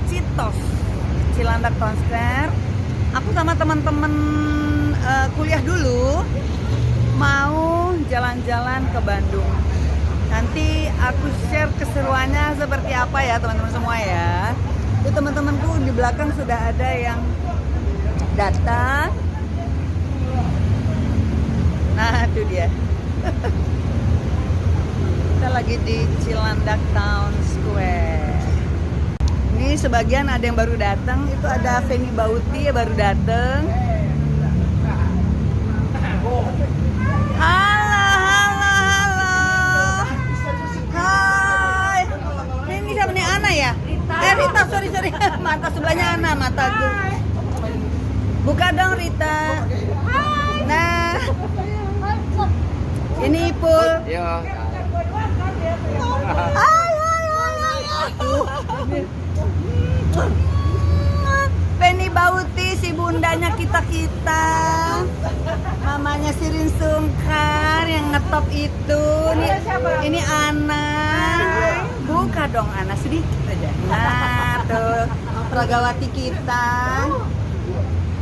Citos, Cilandak Town Square. Aku sama teman-teman kuliah dulu mau jalan-jalan ke Bandung. Nanti aku share keseruannya seperti apa ya teman-teman semua ya. Itu teman-temanku di belakang sudah ada yang datang. Nah itu dia. Kita lagi di Cilandak Town Square. Ini sebagian ada yang baru datang. Itu ada Feni Bauti ya baru datang. Hai. Ini siapa nih, Ana ya? Rita, sorry. Mata sebelahnya Ana, mataku. Buka dong Rita. Nah. Ini Ipul. Hai. Feni Bauti, si bundanya kita. Mamanya Sirin Sungkar yang ngetop itu. Ini Ana. Buka dong Ana sedikit aja. Nah tuh Pragawati kita.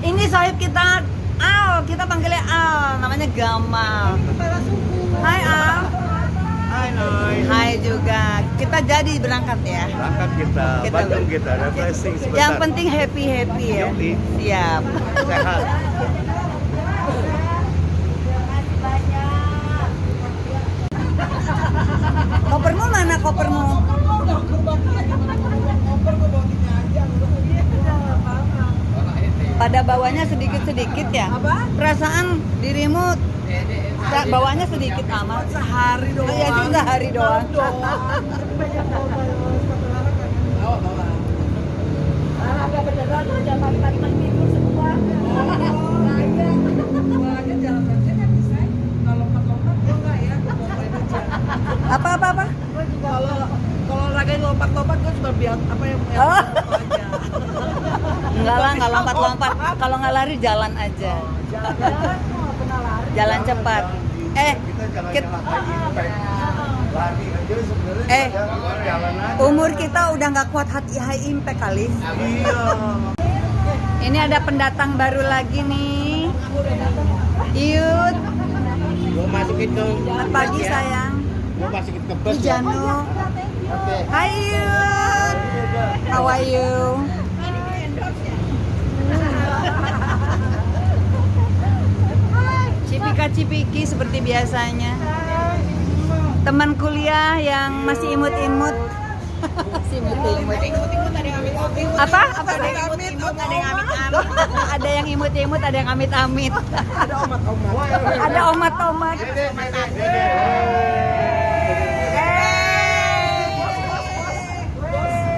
Ini sohib kita Al, kita panggilnya Al, namanya Gamal. Hai Al. Hai Noy. Hai juga. Kita jadi berangkat ya. Berangkat kita, Bandung kita, refreshing sebentar. Yang penting happy ya. Yoi. Siap. Sehat. Kopermu mana kopermu? Pada bawahnya sedikit-sedikit ya? Perasaan dirimu bawahnya sedikit amat. Sehari doang. Ya sih sehari doang. Agak beneran loh, jangan pagi-pagi tidur semua. Makanya jalan kerja kan bisa. Kalau lompat-lompat gue enggak ya, gue bawain aja. Apa? Kalau olahraga lompat-lompat gue cuma biar apa yang Oh. aja. Enggak lah, enggak lompat-lompat. Kalau nggak lari jalan aja. Jalan cepat. Kita lari aja sebenarnya. Jalan aja. Umur kita udah nggak kuat high impact kali. Iya. Ini ada pendatang baru lagi nih. Iyut. Gua masukin ke Selamat pagi sayang. Gua masukin ke Ini Janu. Hai Iyut. How are you? Cipika-cipiki seperti biasanya. Teman kuliah yang masih imut-imut. Si imut-imut. Apa? Ada yang imut-imut, ada yang amit-amit. Ada yang imut-imut, ada yang amit-amit. Ada omat-omat. Ada omat-omat.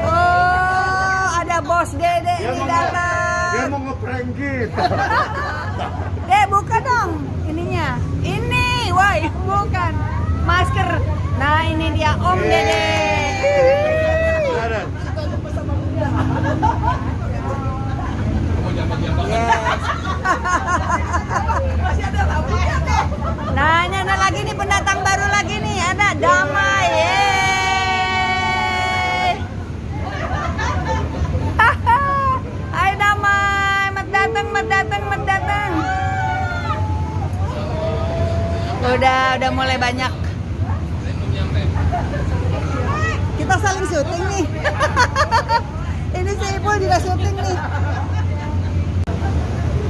Oh, ada bos Dede ini datang. Dia mau ngeprank kita. Buka dong ininya. Ini, woi, bukan. Masker. Nah, ini dia Om Dede. Yes. Masih ada rambutnya deh. Nah, ini ada lagi nih pendatang baru lagi nih. Ada Damai. Yeay. Hai Damai, mat datang. Udah mulai banyak. Kita saling syuting nih. Ini si Ipul juga syuting nih.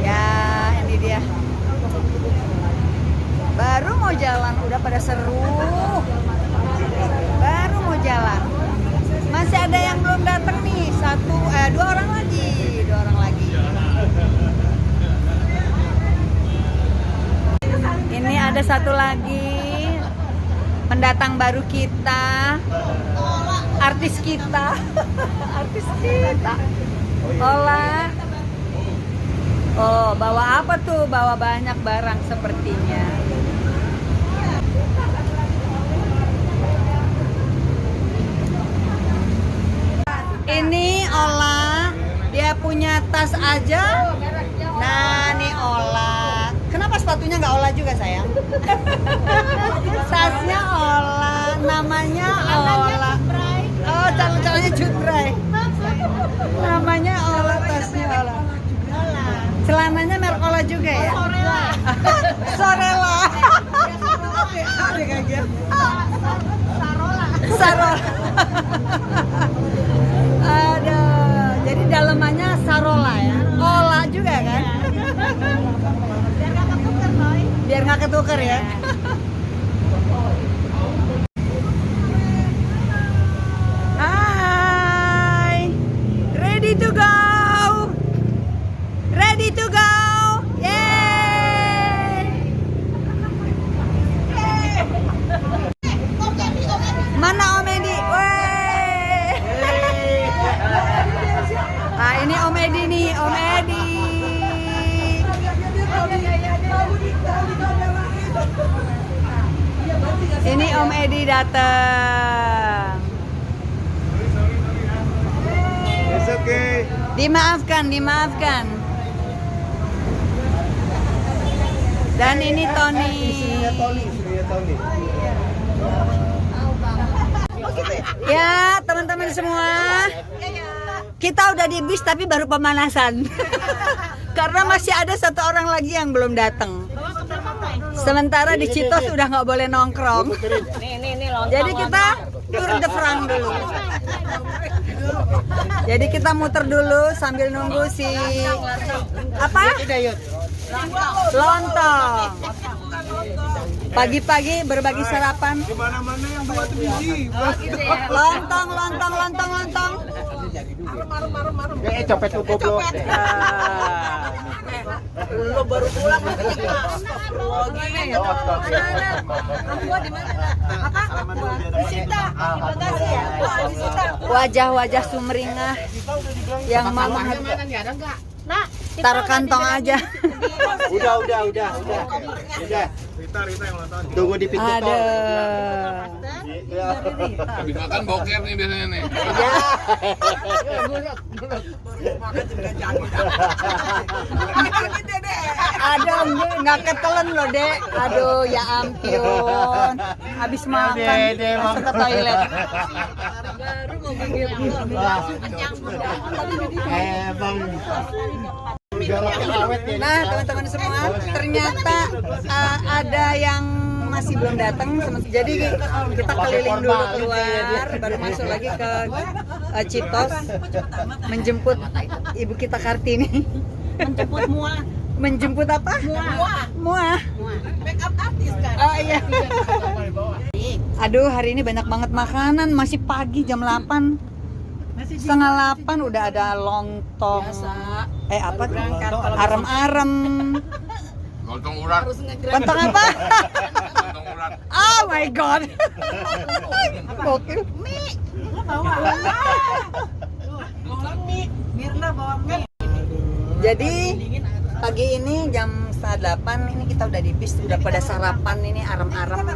Ya, ini dia. Baru mau jalan, udah pada seru. Baru mau jalan. Masih ada yang belum datang nih. Dua orang lagi. Ini ada satu lagi pendatang baru kita, artis kita. Ola. Oh, bawa apa tuh? Bawa banyak barang sepertinya. Ini Ola, dia punya tas aja. Nah, nih Ola. Kenapa sepatunya nggak Ola juga sayang? Tasnya Ola, namanya Ola. Oh, calon-calonnya Cutbray. juga ya? Sorela. Sarola. Aduh, jadi dalemannya sarola ya. Ola juga kan? Biar nggak ketuker ya. Hai, ready to go, ready to go, yay! Mana Om Edi? Wey! Nah ini Om Edi nih, Om Edi. Ini Om Edi datang. It's okay. Dimaafkan, dimaafkan. Dan ini Tony. Istrinya Tony. Ya, teman-teman semua. Kita udah di bis tapi baru pemanasan. Karena masih ada satu orang lagi yang belum datang. Sementara di Citos udah nggak boleh nongkrong. Jadi kita Tour de France dulu. Jadi kita muter dulu sambil nunggu si apa? Lontong. Pagi-pagi berbagi sarapan. Mana yang buat biji? Lontong. Copet lu goblok. Lo baru pulang Wajah-wajah sumringah yang mama taruh kantong aja. Udah. Rita yang nonton. Tunggu di pintu tol. Aduh. Habis makan boker nih biasanya nih. Aduh, nggak ketelan loh dek. Aduh, ya ampun. Habis makan langsung ke toilet. Nah, teman-teman semua, ternyata ada yang masih belum datang. Jadi kita keliling dulu keluar, baru masuk lagi ke Citos menjemput ibu kita Kartini. menjemput Mua. Menjemput apa? Mua. Make up artis kan. Oh iya. Aduh, hari ini banyak banget makanan. Masih pagi jam 8. Setengah 8 udah ada lontong. Apa tuh? Arem-arem. Lontong urat. Lontong apa? Lontong urat. Oh my god. Gokil. Mirna bawa mie. Jadi pagi ini jam setengah 8 ini kita udah di bis, udah pada sarapan ini arem-arem.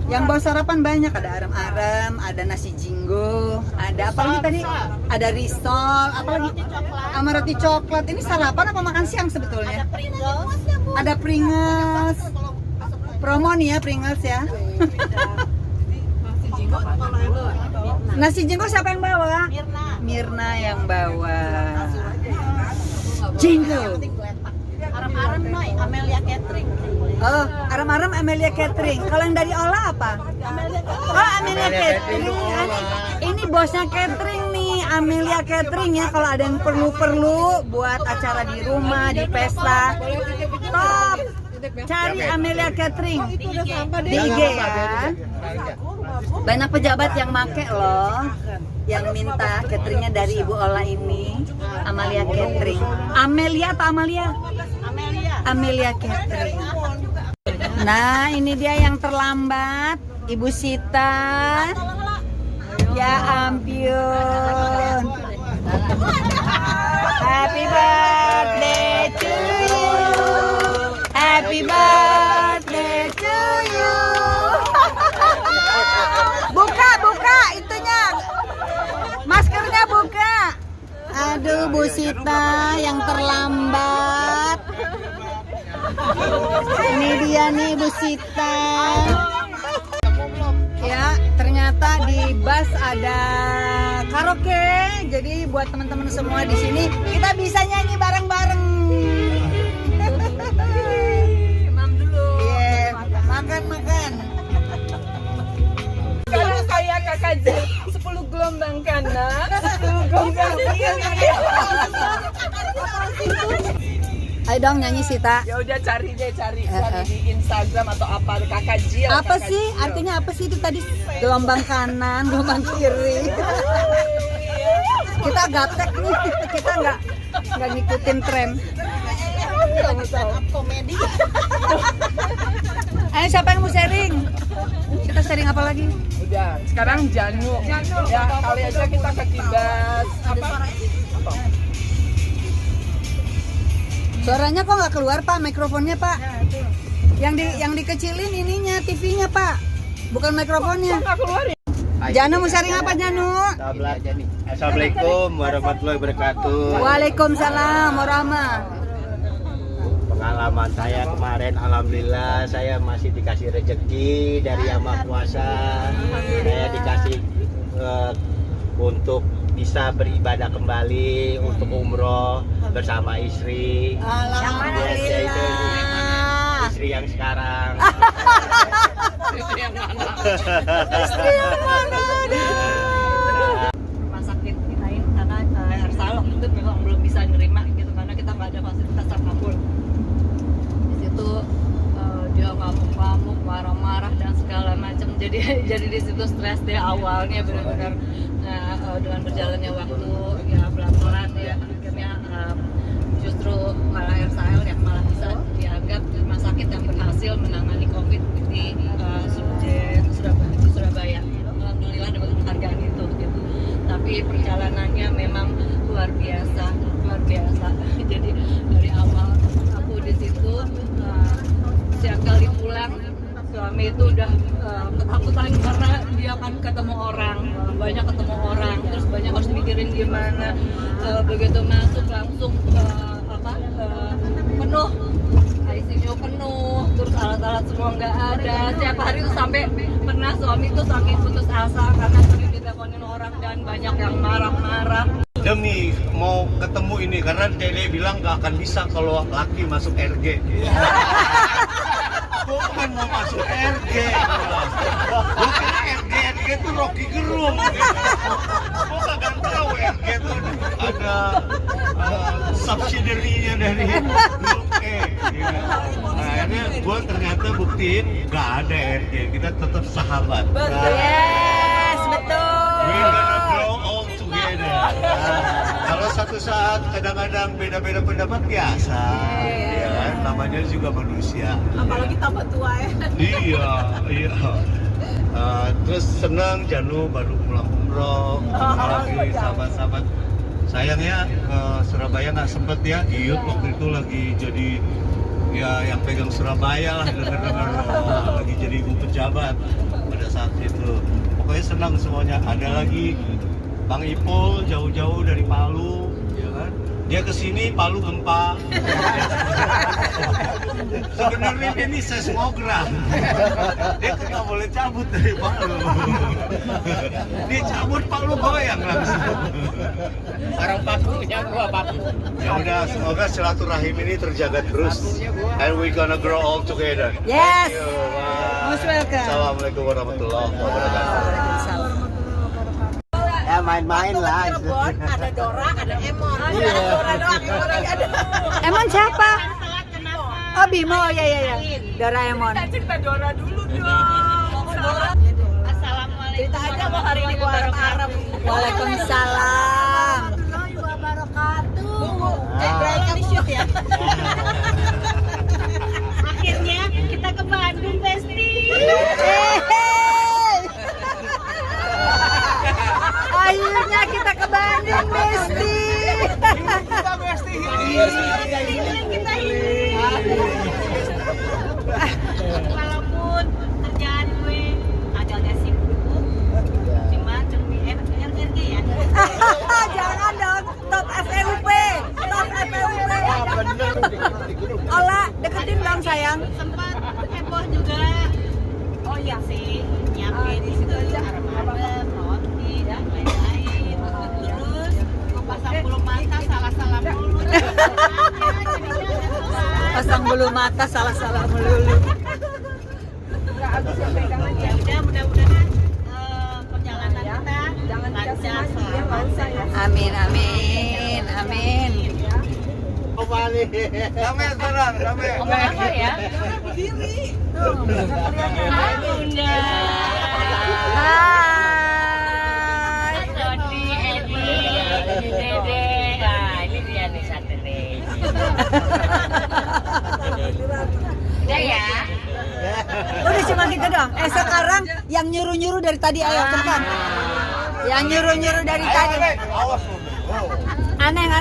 Yang bawa sarapan banyak, ada arem-arem, ada nasi jinggo, ada apa lagi tadi? Ada risol, apa lagi? Sama roti coklat. Ini sarapan apa makan siang sebetulnya? Ada Pringles. Promo nih ya Pringles ya. Nasi jinggo siapa yang bawa? Mirna yang bawa. Jinggo. Arem-arem noi, Amelia Catering. Oh, arem-arem Amelia Catering. Kalau yang dari Ola apa? Oh, Amelia Catering. Ini bosnya catering nih, Amelia Catering ya. Kalau ada yang perlu-perlu buat acara di rumah, di pesta, top. Cari Amelia Catering di IG ya. Banyak pejabat yang make loh, yang minta cateringnya dari Ibu Ola ini, Amelia Catering. Amelia atau Amalia? Amelia Catering. Nah, ini dia yang terlambat, Ibu Sita. Ya ampun. Happy birthday to you. Happy birthday to you. Buka itunya. Maskernya buka. Aduh, Bu Sita yang terlambat. Ini dia nih Bu Sita. Ya, ternyata di bus ada karaoke. Jadi buat teman-teman semua di sini kita bisa nyanyi bareng-bareng. makan. Kalau saya kakak Jil 10 gelombang kanan, 10 gelombang kiri. Ayo dong nyanyi Sita. Ya udah cari di Instagram atau apa kakak Jil. Apa Kakak sih? Jil. Artinya apa sih itu tadi? Gelombang kanan, gelombang kiri. Kita gaptek nih. Kita nggak ngikutin tren. Komedi. Ayo siapa yang mau sharing? Kita sharing apa lagi? Udah, sekarang Janu. Ya, kali aja kita ke Kibas. Apa? Suaranya kok nggak keluar Pak? Mikrofonnya Pak? Yang dikecilin ininya, TV-nya Pak. Bukan mikrofonnya. Nggak keluar ya? Janu mau sharing apa Janu? Assalamualaikum warahmatullahi wabarakatuh. Waalaikumsalam warahmatullahi. Pengalaman saya kemarin, alhamdulillah saya masih dikasih rezeki dari Yang Maha Kuasa. Saya dikasih untuk bisa beribadah kembali untuk umroh bersama istri. Alhamdulillah. Istri yang sekarang. Itu yang mana? Istri yang mana ada? Rumah sakit Kinain karena Ersal waktu itu memang belum bisa nerima gitu karena kita nggak ada fasilitas apapun. Di situ dia ngamuk-ngamuk, marah-marah dan segala macam. Jadi di situ stres deh awalnya benar-benar. Nah, dengan berjalannya waktu ya pelan-pelan ya akhirnya justru malah Ersal yang malah bisa dianggap rumah sakit yang berhasil menangani COVID di Surabaya. Alhamdulillah dapat penghargaan itu gitu. Tapi perjalanannya memang luar biasa. Jadi dari awal aku di situ setiap kali pulang suami itu udah ketakutan karena dia kan ketemu orang, banyak ketemu orang, terus banyak harus mikirin gimana begitu masuk langsung penuh. ICU penuh, terus alat-alat semua nggak ada. Setiap hari itu sampai pernah suami itu saking putus asa karena sering diteleponin orang dan banyak yang marah-marah. Demi mau ketemu ini karena Dede bilang nggak akan bisa kalau laki masuk RG. Bukan mau masuk RG. Bukan RG itu Rocky Gerung. Gue kagak tahu RG itu ada subsidiary-nya dari grup E. Nah, akhirnya gue ternyata buktiin nggak ada RG. Kita tetap sahabat. Yes, betul. We're gonna grow all together. Kalau satu saat kadang-kadang beda-beda pendapat biasa, ya kan? Namanya juga manusia. Apalagi tambah tua ya. Iya. Terus senang Janu baru pulang umroh, lagi sahabat-sahabat. Sayangnya Surabaya nggak sempet ya. Iyut waktu itu lagi jadi ya yang pegang Surabaya lah, dengar-dengar lagi jadi ibu pejabat pada saat itu. Pokoknya senang semuanya. Ada lagi Bang Ipul jauh-jauh dari Palu, ya kan? Dia kesini Palu gempa. Sebenarnya ini seismograf. Dia nggak boleh cabut dari Palu. Dia cabut Palu goyang langsung. Orang pakunya gua paku. Ya udah, semoga silaturahim ini terjaga terus. And we gonna grow all together. Yes. Thank you. Bye. Most welcome. Assalamualaikum warahmatullahi wabarakatuh. Waalaikumsalam. Ya main-main lah. Ada Dora, ada Emon. Iya. Ada Dora doang, Emon lagi ada. Emon siapa? Oh Bimo, ya. Doraemon. Kita cerita Dora dulu dong. Assalamualaikum. Cerita aja mau hari ini gua Arab. Waalaikumsalam. Ini syok ya. Akhirnya kita ke Bandung, Besti. Akhirnya kita ke Bandung, Besti. Kita Besti. Kita ini. Walaupun kerjaan gue agak sibuk, cuman RRG ya. Jangan dong, top FEUP. Ola, deketin dong sayang. Sempat heboh juga. Oh iya sih, nyiapin itu arem-arem, roti dan lain-lain. Terus pasang bulu mata salah-salah mulu. Pasang bulu mata salah-salah melulu. Ya mudah-mudahan perjalanan kita Jangan dikasih lancar. mati ya bangsa ya. Amin, amin, amin. Rame sekarang, rame. Ngomong apa ya? Hai Bunda. Hai. Tony, Edi, Dede. Nah, ini dia nih satu nih. Udah ya. Udah cuma gitu dong. Sekarang yang nyuruh-nyuruh dari tadi ayo cepetan. Yang nyuruh-nyuruh dari tadi. Awas lu. Aneng.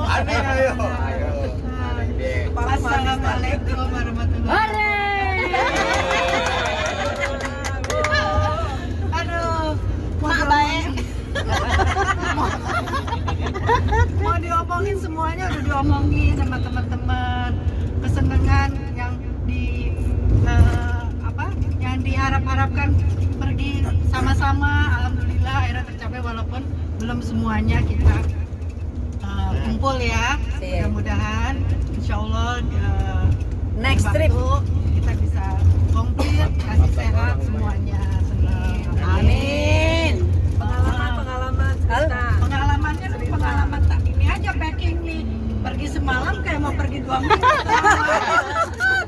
Aneh ayo. Assalamualaikum warahmatullahi Aduh, mak baik. Mau diomongin semuanya udah diomongin sama teman-teman. Kesenangan yang yang diharap-harapkan pergi sama-sama, alhamdulillah akhirnya tercapai walaupun belum semuanya kita kumpul ya. Siap. Mudah-mudahan insyaallah Next trip. kita bisa komplit, kasih sehat semuanya. Senang. Amin. Pengalaman kita. Pengalamannya pengalaman tak ini aja packing nih. Pergi semalam kayak mau pergi 2 minggu.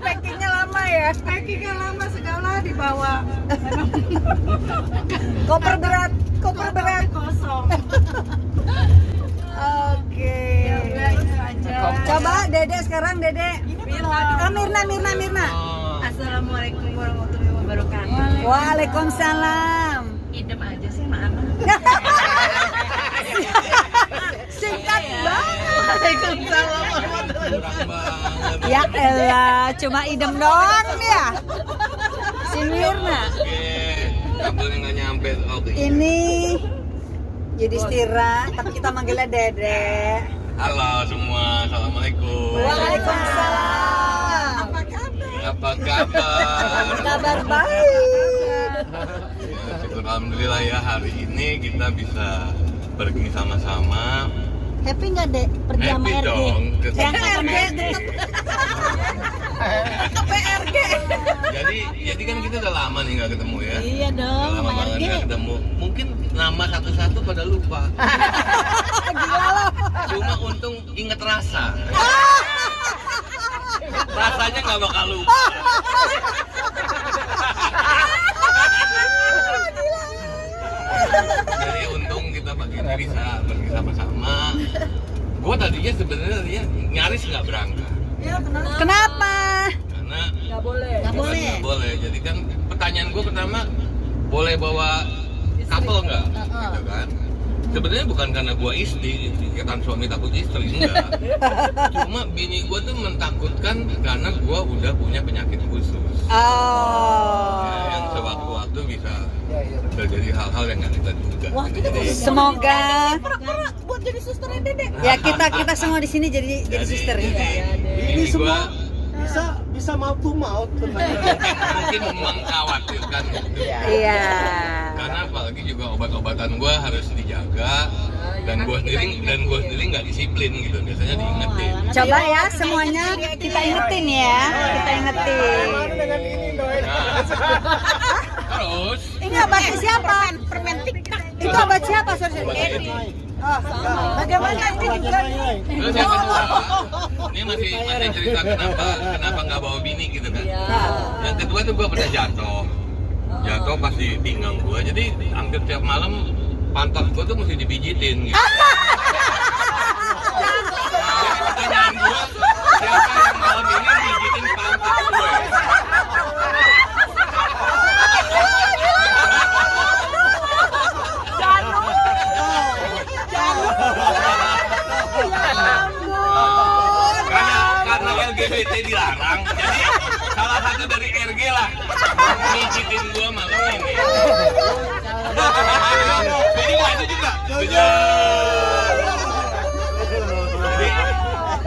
Packingnya lama ya. Packingnya lama segala dibawa. Koper berat. Kosong. Oke. Ya udah itu aja. Coba Dede sekarang Dede. Mirna. Assalamualaikum warahmatullahi wabarakatuh. Waalaikumsalam. Idem aja sih maaf. Singkat banget. Kurang banget. Ya elah, cuma idem doang ya. Si Mirna. Oke, kabelnya nggak nyampe. Oke. Ini Yudhistira, tapi kita manggilnya Dede. Halo semua, assalamualaikum. Waalaikumsalam. Apa kabar? Kabar baik. Ya, syukur alhamdulillah ya hari ini kita bisa pergi sama-sama. Happy nggak Dek? Pergi sama Happy RG? dong. Berangkat sama RG. Ke PRG. Jadi kan kita udah lama nih nggak ketemu ya. Iya dong, Udah lama sama banget RG. nggak ketemu. Mungkin nama satu-satu pada lupa. Gila loh. Cuma untung inget rasa. Rasanya nggak bakal lupa. Jadi untung kita pagi ini bisa pergi sama-sama. Gue tadinya sebenarnya nyaris nggak berangkat Kenapa? karena Nggak boleh. nggak boleh. Jadi kan pertanyaan gue pertama, boleh bawa couple nggak? Gitu kan? Sebenarnya bukan karena gue istri, ikatan suami takut istri, enggak. Cuma bini gue tuh mentakutkan karena gue udah punya penyakit khusus. Oh. Ya, yang sewaktu-waktu bisa terjadi hal-hal yang nggak kita duga. Jadi, Semoga Buat jadi susternya Dede. ya kita semua di sini jadi suster. Ini gue Bisa mampu maut. mungkin mengkhawatirkan gitu. Iya. Karena apalagi juga obat-obatan gue harus dijaga dan gue sendiri nggak disiplin gitu, biasanya diingetin. Coba ya semuanya kita ingetin ya. Kita ingetin. Nah, terus Ini obatnya siapa? Permen TikTok. Itu obat siapa, Saudara? obat itu. Bagaimana ini juga? Terus yang kedua, ini masih cerita kenapa nggak bawa bini gitu kan. Yang kedua tuh gue pernah jatuh pas di pinggang gue, jadi hampir tiap malam pantat gue tuh mesti dipijitin gitu. Jadi pertanyaan gue, siapa yang malam ini pijitin pantat gue? Karena LGBT dilarang, jadi salah satu dari RG lah mijitin gua malam ini. Jadi nggak itu juga.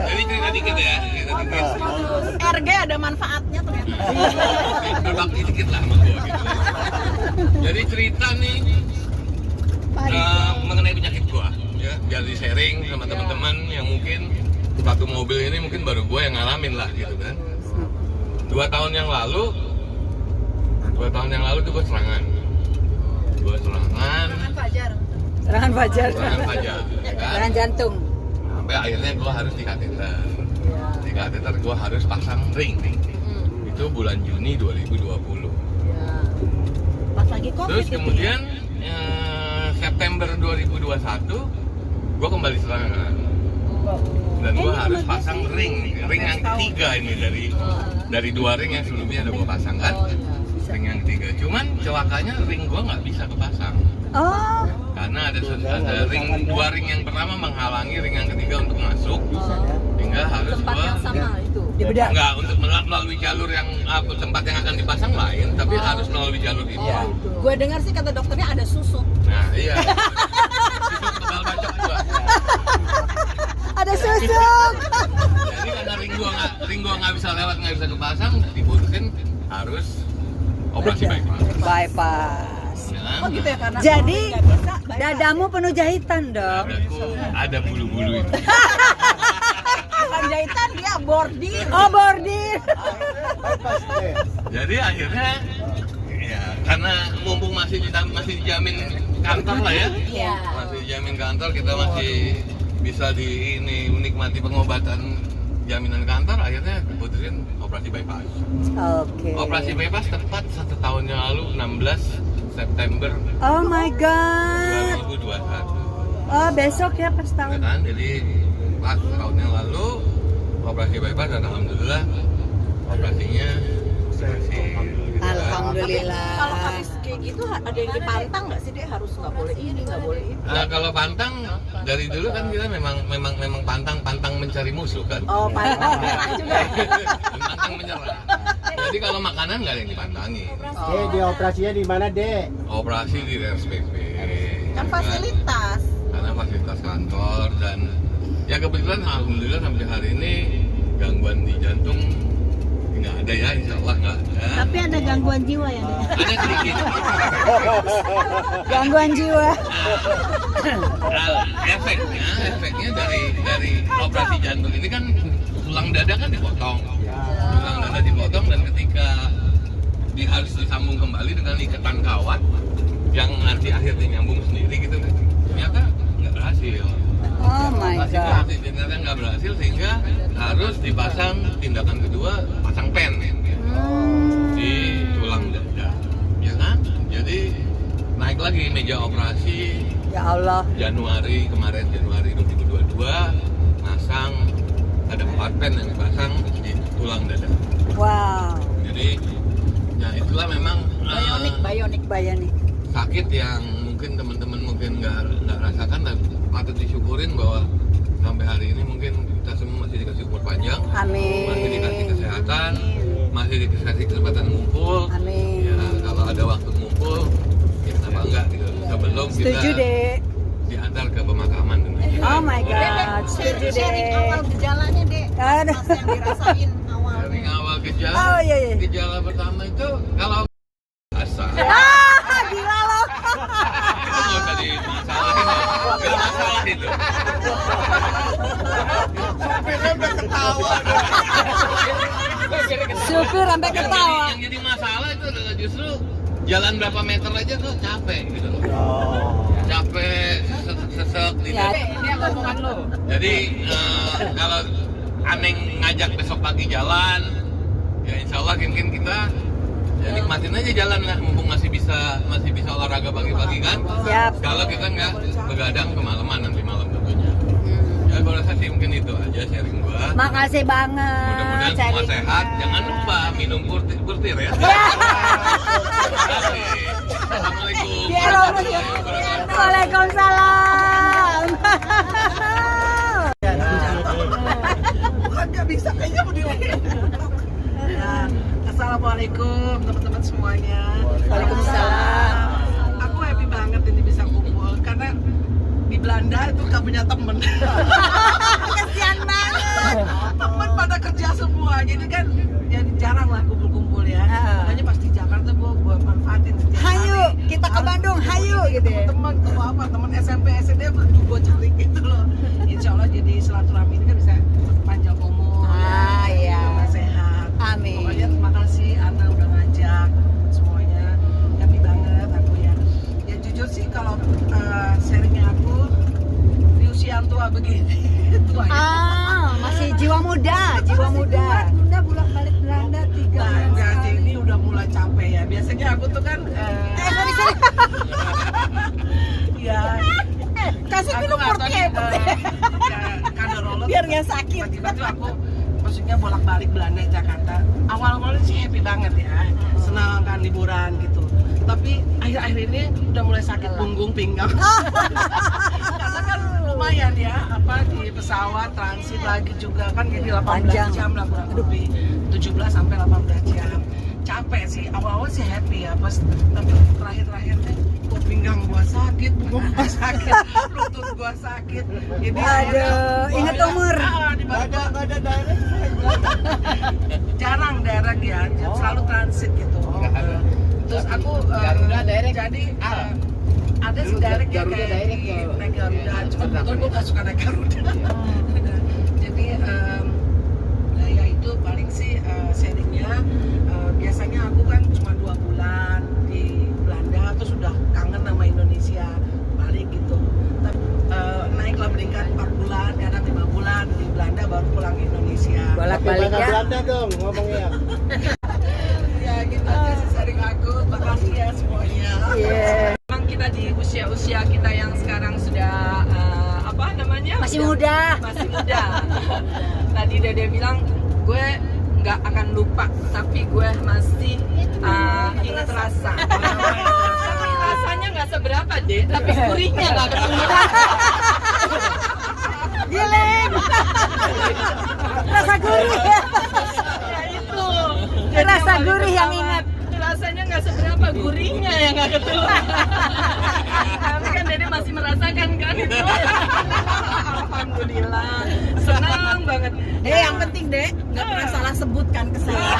Jadi cerita dikit ya, cerita dikit. RG ada manfaatnya ternyata. Berbakti dikit lah sama gua gitu. Jadi cerita nih mengenai penyakit gua, ya biar di sharing sama teman-teman yang mungkin satu mobil ini mungkin baru gue yang ngalamin lah gitu kan. 2 tahun yang lalu tuh gue serangan Serangan Fajar. Serangan fajar. serangan Fajar ya kan? Serangan jantung. Sampai akhirnya gue harus di kateter gue harus pasang ring. Itu bulan Juni 2020. Pas lagi Covid Terus itu kemudian September 2021 gue kembali serangan dan gue harus pasang ring yang ketiga ini dari 2 ring yang sebelumnya udah gue pasang kan. Ring yang ketiga, cuman celakanya ring gue nggak bisa kepasang Oh, karena ada ring 2 ring yang pertama menghalangi ring yang ketiga untuk masuk, sehingga harus Tempat gue yang sama itu. di bedak. enggak untuk melalui jalur yang tempat yang akan dipasang lain, tapi harus melalui jalur itu. Gue dengar sih kata dokternya ada susuk. Nah iya. Susuk tebal bacok juga. Ada susuk. Jadi karena ring gua nggak bisa lewat, nggak bisa kepasang, diputusin harus operasi bypass. Bypass. Ya kan? Oh gitu ya, karena Jadi kalau nggak bisa, bypass. dadamu penuh jahitan dong. Dadaku ada bulu-bulu itu. Bukan jahitan, dia bordir. Oh, bordir. Jadi akhirnya ya karena mumpung masih dijamin kantor lah ya. Iya. Masih dijamin kantor, kita masih bisa menikmati pengobatan jaminan kantor, akhirnya diputusin operasi bypass. Oke. Operasi bypass tepat 1 tahun yang lalu, 16 September Oh my god. 2021. Oh, besok ya pas Ya tahun. kan? Jadi pas tahun yang lalu operasi bypass dan alhamdulillah operasinya berhasil. Alhamdulillah. Kalau habis kayak gitu ada yang dipantang nggak sih, dia harus nggak boleh ini, nggak boleh itu. Nah kalau pantang dari dulu kan kita memang pantang mencari musuh kan. Oh, pantang juga. Pantang menyerah. Jadi kalau makanan nggak ada yang dipantangi. Di operasinya di mana, Dek? Operasi di RSPP. Kan fasilitas. Karena fasilitas kantor dan ya kebetulan alhamdulillah sampai hari ini gangguan di jantung nggak ada ya, insya Allah nggak ada. Tapi ada gangguan jiwa ya, Dek? Ada sedikit. Gangguan jiwa. Efeknya dari operasi jantung ini kan tulang dada kan dipotong. Tulang dada dipotong dan ketika harus disambung kembali dengan ikatan kawat yang nanti akhirnya nyambung sendiri gitu, ternyata nggak berhasil. Oh my god. Ternyata nggak berhasil sehingga harus dipasang tindakan kedua, pasang pen di tulang dada, ya kan? Jadi naik lagi meja operasi Ya Allah. Januari 2022 masang ada 4 pen yang dipasang di tulang dada. Wow. Jadi ya itulah memang Bayonik. sakit yang mungkin teman-teman mungkin nggak rasakan dan patut disyukurin bahwa sampai hari ini mungkin kita semua masih dikasih umur panjang, Amin. masih dikasih kesehatan, masih dikasih kesempatan ngumpul. Amin. Ya kalau ada waktu ngumpul, ya kenapa enggak gitu. Sebelum Setuju, kita Dek. diantar ke pemakaman tentunya. Oh my god. Setuju, Sharing awal Dek. gejalanya, Dek. Aduh. Pas yang dirasain awal. Dari awal gejala, Oh, iya, iya. gejala pertama itu kalau biasa. Ah, gila loh. Itu nggak usah dimasalahin, nggak masalah itu. Supir sampai ketawa. Yang jadi masalah itu adalah justru jalan berapa meter aja tuh capek gitu loh. Capek, sesek di Ya. dada. Jadi kalau Aneng ngajak besok pagi jalan, ya insya Allah mungkin kita ya nikmatin aja jalan lah, mumpung masih bisa olahraga pagi-pagi kan. Siap. Kalau kita nggak begadang kemalaman nanti malam tentunya. Ya gue rasa sih mungkin itu aja sharing gua. Makasih banget. Mudah-mudahan semua sharingnya. sehat. Jangan lupa minum burtir ya. Assalamualaikum. Waalaikumsalam. Nggak bisa, kayaknya mau diomongin. Assalamualaikum teman-teman semuanya. Waalaikumsalam. Aku happy banget ini bisa kumpul karena di Belanda itu gak punya temen. Kasian banget. Temen pada kerja semua, jadi kan ya jarang lah kumpul-kumpul ya. Makanya pas di Jakarta gua manfaatin setiap Hayu, hari. kita ke Bandung, hayu gitu ya. Teman apa teman SMP SD gue cari gitu loh. Insya Allah jadi silaturahmi ini kan bisa amin. Pokoknya terima kasih Ana udah ngajak semuanya, happy banget aku ya. Ya jujur sih kalau sharingnya aku di usia tua begini, tua ya. Masih jiwa muda, jiwa muda. Bunda bolak-balik Belanda 3 bulan sekali. Ini udah mulai capek ya. Biasanya aku tuh kan Sorry. ya Kasih aku minum nggak tahu nih, porke. kadang Biar nggak sakit. Tiba-tiba tuh aku maksudnya bolak-balik Belanda Jakarta. Awal-awalnya sih happy banget ya, senang kan liburan gitu. Tapi akhir-akhir ini udah mulai sakit punggung pinggang. Karena kan lumayan ya, apa di pesawat transit lagi juga kan jadi 18 Panjang. jam lah kurang lebih, 17 sampai 18 jam. Capek sih, awal-awal sih happy ya, pas tapi terakhir-terakhir nih kok pinggang gua sakit, punggung gua sakit, lutut gua sakit. Jadi Aduh, ingat umur. Nggak ada direct. Jarang direct ya, selalu transit gitu. Terus aku jadi ada sih direct ya kayak di naik Garuda, cuma kebetulan gue gak suka naik Garuda. Jadi ya itu paling sih sharingnya. Biasanya aku kan cuma 2 bulan di Belanda, terus udah kangen sama Indonesia, balik gitu. Tapi naiklah meningkat 4 bulan, kadang 5 bulan di Belanda baru pulang ke Indonesia. Bolak-balik Bahasa ya. Belanda dong ngomongnya. Ya gitu aja sih sharing aku. Makasih ya semuanya. Iya. Memang kita di usia-usia kita yang sekarang sudah apa namanya? Masih muda. Masih muda. Tadi Dede bilang gue nggak akan lupa, tapi gue masih ingat rasa. Tapi rasanya nggak seberapa deh, tapi gurihnya nggak ketemu. Giling. Rasa gurih. Ya itu. Rasa gurih yang ingat. Rasanya nggak seberapa, gurihnya yang nggak ketemu. Tapi kan Dede masih merasakan kan itu. Alhamdulillah, senang banget. Yang penting Dek, nggak pernah salah sebutkan ke saya.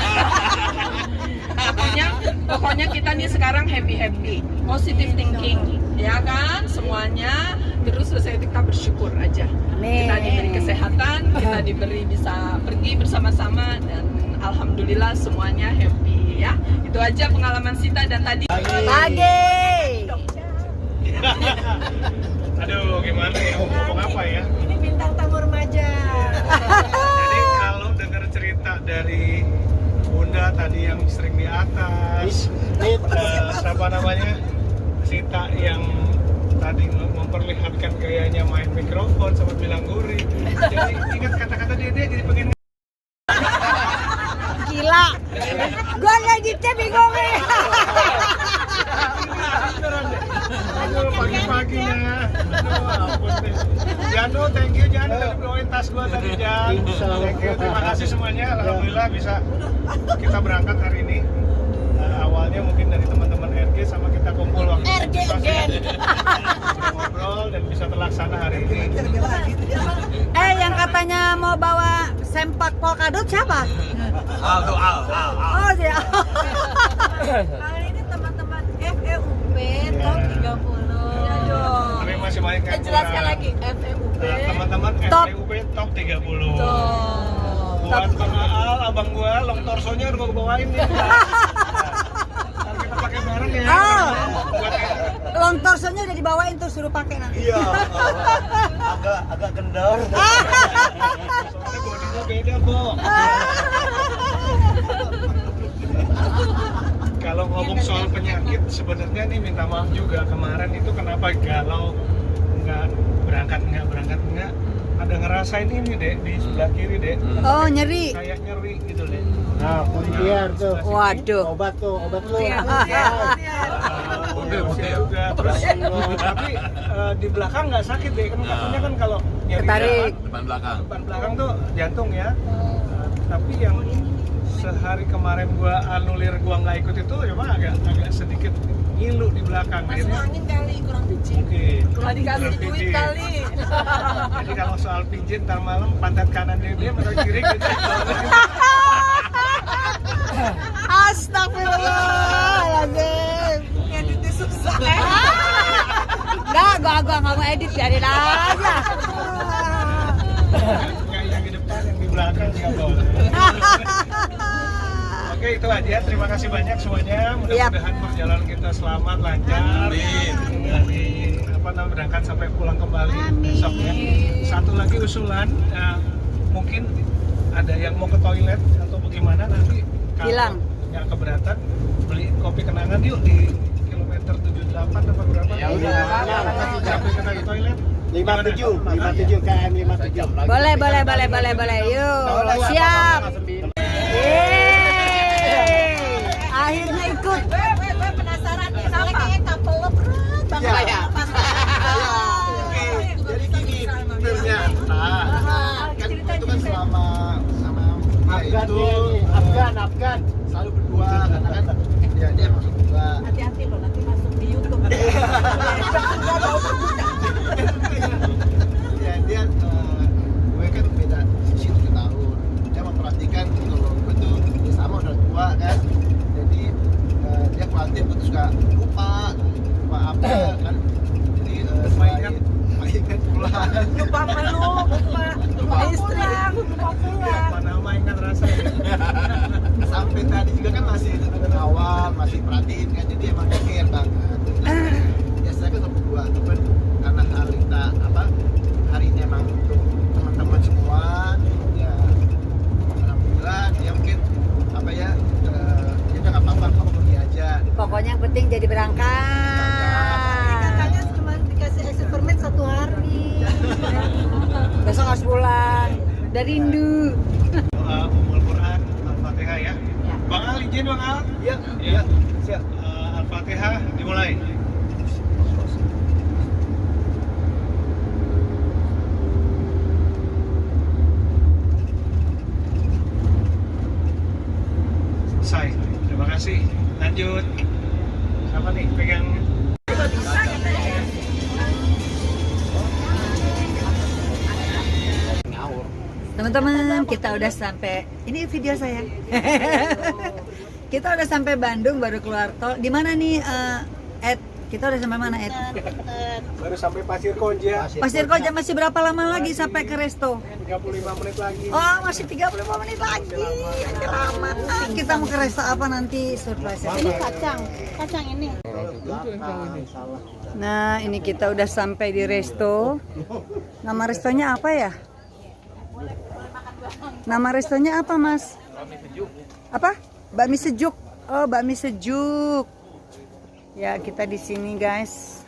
Pokoknya kita nih sekarang happy, positive thinking, ya kan semuanya. Terus kita bersyukur aja. Amin. Kita diberi kesehatan, kita diberi bisa pergi bersama-sama dan alhamdulillah semuanya happy ya. Itu aja pengalaman Sita dan tadi. Pagi. Aduh, gimana ya? Ngomong apa ya? Ini bintang tamu remaja. Jadi kalau dengar cerita dari Bunda tadi yang sering di atas, siapa namanya? Sita yang tadi memperlihatkan gayanya main mikrofon sama bilang gurih. Jadi ingat kata-kata dia jadi pengen Gila. Gua ngeditnya bingung nih. aduh pagi-paginya. Aduh ampun deh. Jano, thank you Jan, udah bawain tas gua tadi Jan. Thank you, terima kasih semuanya. Alhamdulillah bisa kita berangkat hari ini. Awalnya mungkin dari teman-teman RG sama kita kumpul waktu RG again. ngobrol dan bisa terlaksana hari ini. Yang katanya mau bawa sempak polkadot siapa? Oh dia. Hari ini teman-teman FEUP top 30. Kami masih main kan. Jelaskan lagi FEUP. Teman-teman Top. FEUP top 30. Buat Bang Aal, abang gua, long torsonya udah gua bawain nih. Kalau kita pakai bareng ya. Buat Long torsonya udah dibawain tuh suruh pakai nanti. Iya. Agak kendor. soalnya bodinya beda, Bo. Kalau ngomong soal penyakit, sebenarnya nih minta maaf juga kemarin itu kenapa galau, nggak berangkat nggak. Ada ngerasain ini deh di sebelah kiri deh. Oh nyeri. Kayak nyeri gitu deh. Nah, kuntiar tuh. Waduh. Obat lu. Usia juga. Terus tapi di belakang nggak sakit deh, kan katanya kan kalau nyeri Ketarik. Depan belakang. depan belakang tuh jantung ya. Tapi yang sehari kemarin gua anulir gua nggak ikut itu ya agak sedikit ngilu di belakang. Masuk angin kali, kurang pijit. Oke. Kurang dikasih duit kali. Jadi kalau soal pijit ntar malam pantat kanan dia atau kiri gitu. Astagfirullahaladzim. Editnya susah. Enggak, gua nggak mau edit, biarin aja. Kayak yang di depan, yang di belakang nggak boleh. Oke, itu aja. Terima kasih banyak semuanya. Mudah-mudahan perjalanan kita selamat, lancar. Amin. Dari berangkat sampai pulang kembali besoknya. Satu lagi usulan, mungkin ada yang mau ke toilet atau bagaimana nanti kalau Bilang. yang keberatan beli kopi kenangan yuk di kilometer 78 atau berapa? Ya udah, Sampai kita ke toilet. 57 KM 57. Boleh. Yuk, siap. Yeay. Akhirnya ikut. Penasaran nih, soalnya kayaknya couple lo berat banget. Ya. Jadi gini, ternyata kan itu kan selama Afgan Afgan selalu berdua karena kan dia masuk berdua. Hati-hati lo, nanti masuk di YouTube. Ya dia gue kan beda sisi 7 tahun. Dia memperhatikan kalau gue tuh dia sama udah tua kan. Jadi dia khawatir gue tuh suka lupa apa kan. Jadi mainkan pulang. Lupa meluk, lupa istri, lupa pulang. Mana mainkan rasanya. Sampai tadi juga kan masih awal, masih perhatiin kan, jadi emang care banget. Biasanya kan sama gua, cuman karena hari ini emang untuk teman-teman semua, ya alhamdulillah dia mungkin dia udah nggak apa-apa, kamu pergi aja. Pokoknya yang penting jadi berangkat. Katanya cuma dikasih exit permit 1 hari. Besok harus pulang. Udah rindu. Ummul Quran, Al-Fatihah ya. Bang Al, izin Bang Al. Iya, siap. Al-Fatihah dimulai. Selesai. Terima kasih. Lanjut. Siapa nih pegang? Teman-teman, kita udah sampai. Ini video saya. Kita udah sampai Bandung, baru keluar tol. Di mana nih, Ed? Kita udah sampai mana, Ed? Baru sampai Pasir Koja. Pasir Koja masih berapa lama lagi sampai ke resto? 35 menit lagi. Oh, masih 35 menit lagi. Masih lama. Kita mau ke resto apa nanti? Surprise. Ini kacang ini. Nah, ini kita udah sampai di resto. Nama restonya apa ya? Nama restonya apa, Mas? Apa? Bakmi Sejuk. Oh, bakmi sejuk. Ya, kita di sini, guys.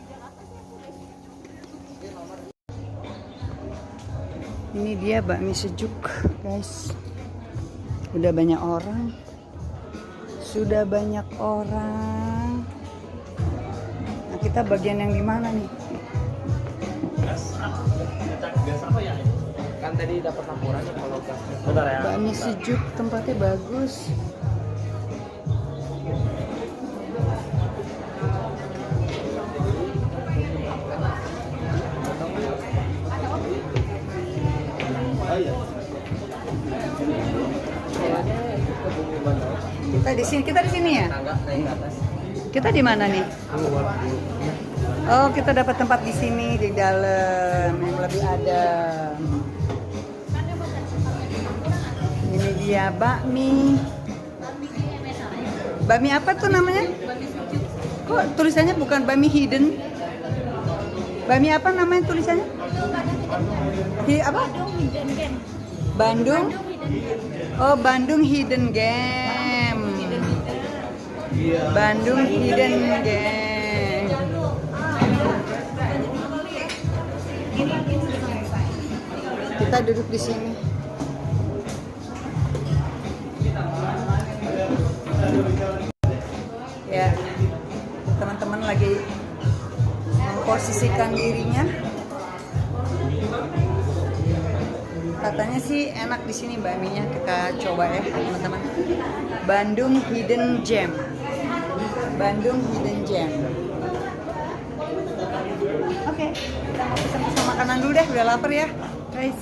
Ini dia bakmi sejuk, guys. Udah banyak orang. Sudah banyak orang. Nah, kita bagian yang di mana nih? Kan tadi dapat laporannya kalau Bakmi sejuk, tempatnya bagus. Kita di sini ya? Kita di mana nih? Oh, kita dapat tempat di sini di dalam yang lebih adem. Ini dia bakmi. Bakmi apa tuh namanya? Kok tulisannya bukan bakmi hidden? Bakmi apa namanya tulisannya? Apa? Bandung. Oh, Bandung Hidden Game. Bandung Hidden Game. Kita duduk di sini. Ya, teman-teman lagi memposisikan dirinya. Katanya sih enak di sini bakminya, kita coba ya teman-teman. Bandung Hidden Gem. Bandung Hidden Gem. Oke, kita mau pesan makanan dulu deh, udah lapar ya, guys.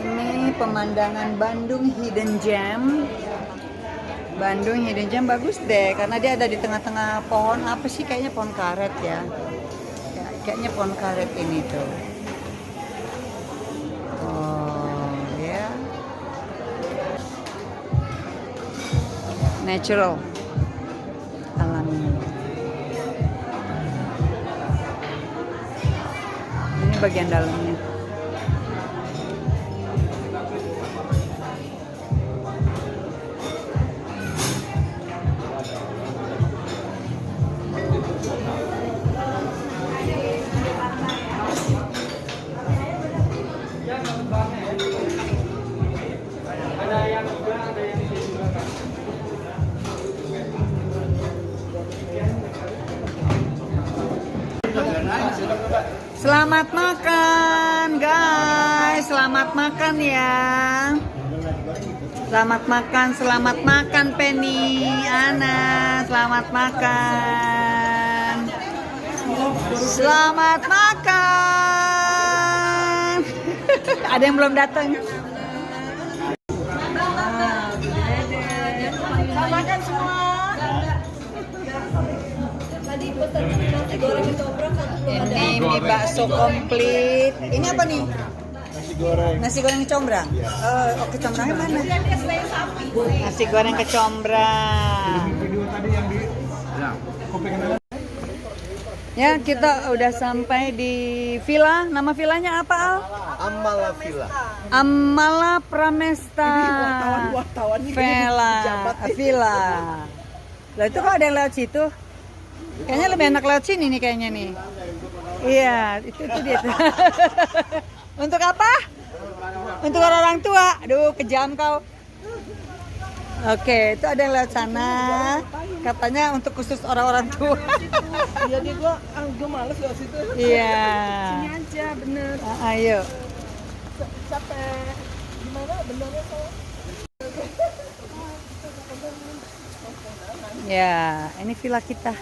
Ini pemandangan Bandung Hidden Gem. Bandung Hidden Gem bagus deh, karena dia ada di tengah-tengah pohon apa sih? Kayaknya pohon karet ya. Kayaknya pohon karet ini tuh. natural, alami. Ini bagian dalamnya. Selamat makan guys, selamat makan ya. Selamat makan Penny, Ana, selamat makan. Selamat makan. Ada yang belum datang. Selamat makan semua. Ini mie bakso komplit. Ini apa nih? Nasi goreng kecombrang. Oh, kecombrangnya mana? Nasi goreng kecombrang. Ya, kita udah sampai di villa. Nama villanya apa, Al? Amala Villa. Amala Pramesta. Villa. Loh, itu kok ada yang lewat situ? Kayaknya lebih enak lewat sini nih kayaknya nih. Iya, itu dia. Untuk apa? Untuk orang tua. Aduh, kejam kau. Oke, itu ada yang lewat sana. Katanya untuk khusus orang-orang tua. Iya dia gua males lewat situ. Iya. Sini aja bener. Ayo. Sampai gimana benernya kok? Ya, ini villa kita.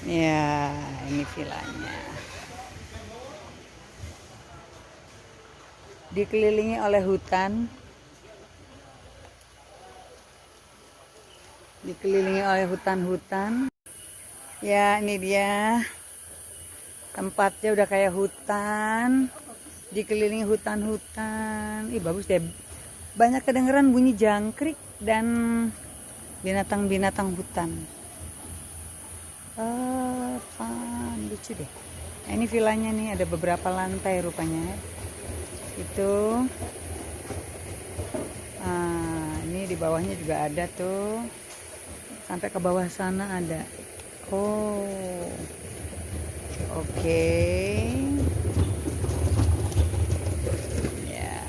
Ya, ini villanya. Dikelilingi oleh hutan. Dikelilingi oleh hutan-hutan. Ya, ini dia. Tempatnya udah kayak hutan. Dikelilingi hutan-hutan. Ih, bagus deh. Banyak kedengeran bunyi jangkrik dan binatang-binatang hutan. Fun, lucu deh. Nah, ini villanya nih, ada beberapa lantai rupanya. Itu. Ini di bawahnya juga ada tuh. Sampai ke bawah sana ada. Oh. Oke. Ya.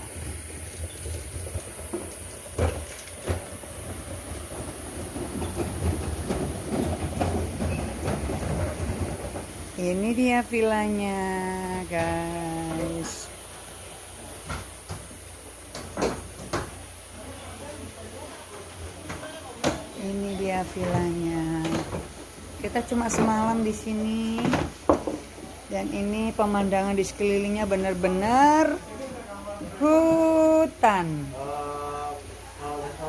Ini dia villanya, guys. Ini dia villanya. Kita cuma semalam di sini. Dan ini pemandangan di sekelilingnya benar-benar hutan.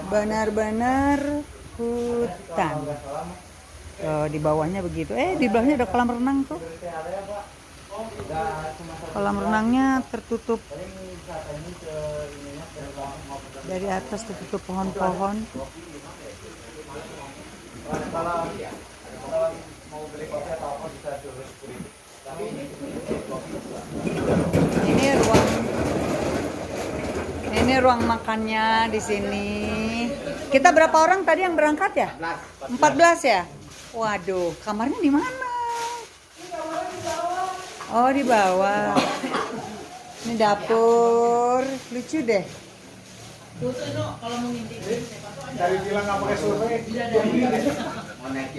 Benar-benar hutan. Oh, di bawahnya begitu. Di bawahnya ada kolam renang tuh. Kolam renangnya tertutup. Dari atas tertutup pohon-pohon. Ini ruang makannya di sini. Kita berapa orang tadi yang berangkat ya? 14 ya? Waduh, kamarnya di mana? Oh, di bawah. Ini dapur, lucu deh. Dari bilang nggak pakai survei.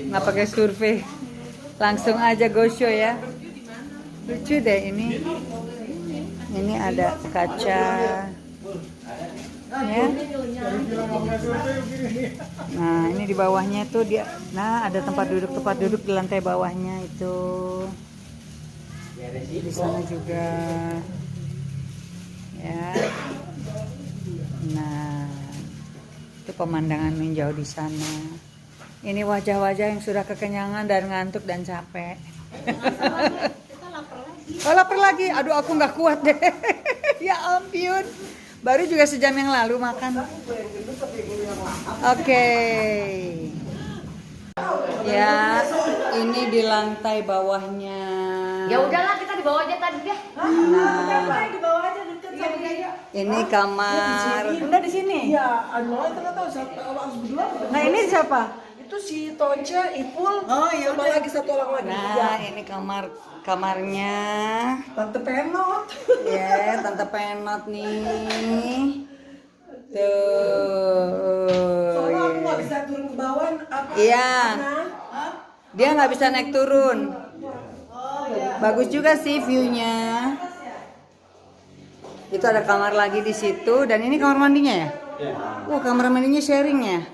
Nggak pakai survei, langsung aja go show ya. Lucu deh ini. Ini ada kaca. Ya. Nah, ini di bawahnya tuh dia. Nah, ada tempat duduk di lantai bawahnya itu. Di sana juga. Ya. Nah, itu pemandangan menjauh di sana. Ini wajah-wajah yang sudah kekenyangan dan ngantuk dan capek. Oh, lapar lagi. Aduh, aku nggak kuat deh. Ya ampun. Baru juga sejam yang lalu makan. Oke. Ya, ini di lantai bawahnya. Ya udahlah kita di bawah aja tadi deh. Nah, di bawah aja deket sama dia. ini kamar. Bunda di sini. Iya, anu itu nggak tahu siapa harus berdua. Nah, ini siapa? Itu si Tonce, Ipul, Oh, iya sama udah. lagi satu orang lagi. Nah, ini kamarnya. Tante Penot. Ya, Tante Penot nih. Tuh. Soalnya aku nggak bisa turun ke bawah. Iya. Dia nggak bisa naik turun. Bagus juga sih view-nya. Itu ada kamar lagi di situ dan ini kamar mandinya ya? Wah, kamar mandinya sharing ya?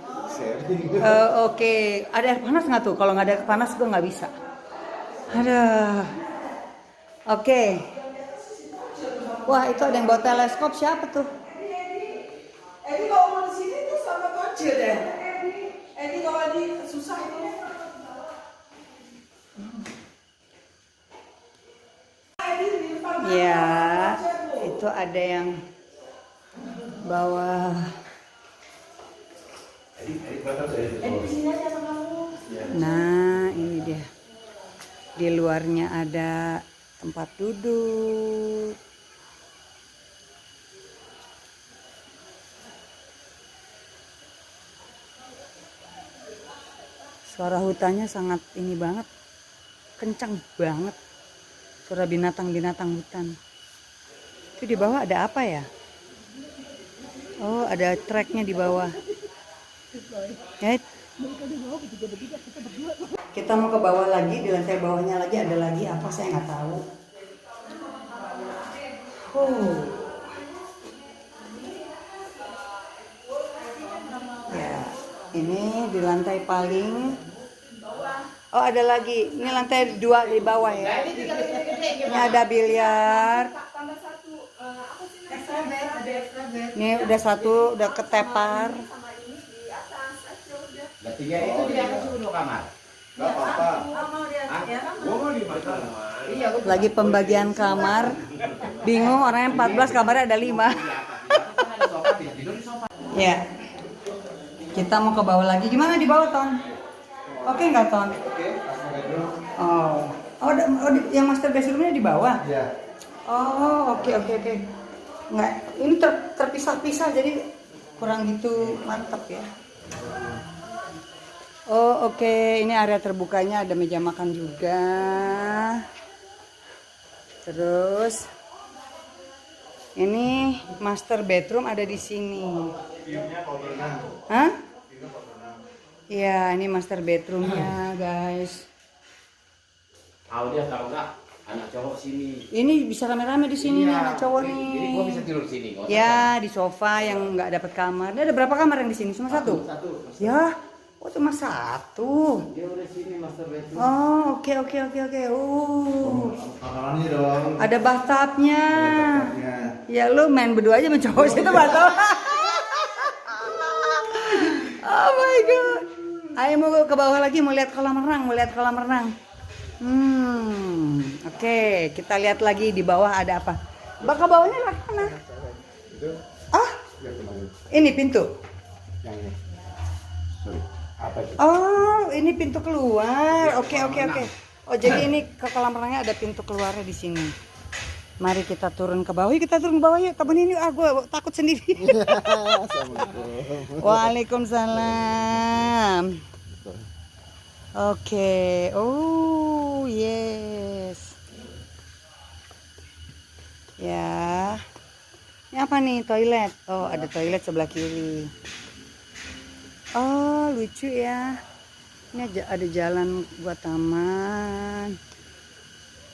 Oke. Ada air panas nggak tuh? Kalau nggak ada air panas gue nggak bisa. Ada. Oke. Wah, itu ada yang bawa teleskop, siapa tuh? Ini kalau mau di sini tuh sama Tonce deh. Ini kalau di susah tuh. Ya, itu ada yang bawa. Nah, ini dia. Di luarnya ada tempat duduk. Suara hutannya sangat ini banget, kencang banget. Suara binatang-binatang hutan. Itu di bawah ada apa ya? Oh, ada treknya di bawah. Ya. Kita mau ke bawah lagi, di lantai bawahnya lagi ada lagi apa saya nggak tahu. Ya, ini di lantai paling. Oh, ada lagi. Ini lantai 2 di bawah ya. Ini ada biliar. Ini udah satu, udah ketepar. Tiga itu di atas dulu kamar. Gak apa-apa. Gua mau di mana? Lagi pembagian kamar. Bingung orangnya 14, kamarnya ada 5. Ya. Kita mau ke bawah lagi. Gimana di bawah, Ton? Oke nggak, Ton? Oh, yang master bedroomnya di bawah? Iya. Oh, oke. Nggak, ini terpisah-pisah jadi kurang gitu mantap ya. Oh, oke. Ini area terbukanya ada meja makan juga. Terus ini master bedroom ada di sini. Hah? Iya, ini master bedroomnya, guys. Tahu dia kalau enggak anak cowok sini. Ini bisa rame-rame di sini nih, anak cowok nih. Jadi gua bisa tidur sini. Ya, di sofa yang nggak dapat kamar. Ada berapa kamar yang di sini? Cuma satu? Satu. Ya, oh cuma satu. Dia udah sini master bedroom. Oh, oke. Makanannya dong. Ada bathtubnya. Ya, lu main berdua aja sama cowok situ bathtub. Oh my god. Ayo mau ke bawah lagi, mau lihat kolam renang, Oke, kita lihat lagi di bawah ada apa. Ke bawahnya lewat mana? Ah, ini pintu. Yang ini. Sorry. Apa itu? Oh, ini pintu keluar. Oke. Oh, jadi ini ke kolam renangnya ada pintu keluarnya di sini. Mari kita turun ke bawah. Yuk, kita turun ke bawah yuk. Temen ini gue takut sendiri. Waalaikumsalam. Oke. Oh, yes. Ya. Ini apa nih? Toilet. Oh, ada toilet sebelah kiri. Oh, lucu ya. Ini ada jalan buat taman.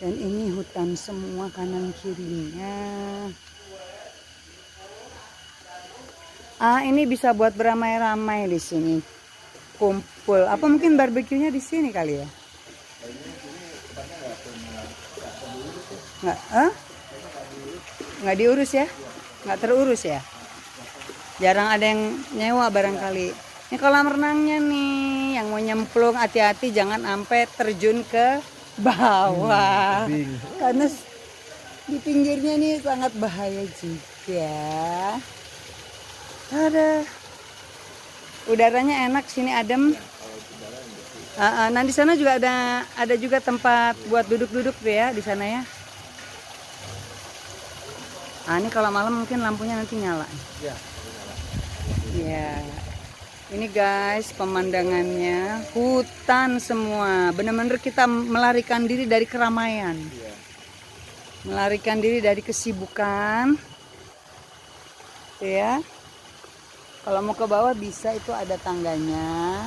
Dan ini hutan semua kanan kirinya. Ah, ini bisa buat beramai-ramai di sini. Kumpul. Apa mungkin barbeque-nya di sini kali ya? Nggak diurus ya? Nggak terurus ya? Jarang ada yang nyewa barangkali. Ini kolam renangnya nih, yang mau nyemplung hati-hati jangan sampai terjun ke bawah. Karena di pinggirnya nih sangat bahaya juga. Ada udaranya enak, sini adem. Nah di sana juga ada juga tempat buat duduk-duduk tuh ya di sana ya. Ini kalau malam mungkin lampunya nanti nyala. Ya. Ini guys pemandangannya hutan semua. Benar-benar kita melarikan diri dari keramaian. Melarikan diri dari kesibukan. Tuh ya. Kalau mau ke bawah bisa, itu ada tangganya.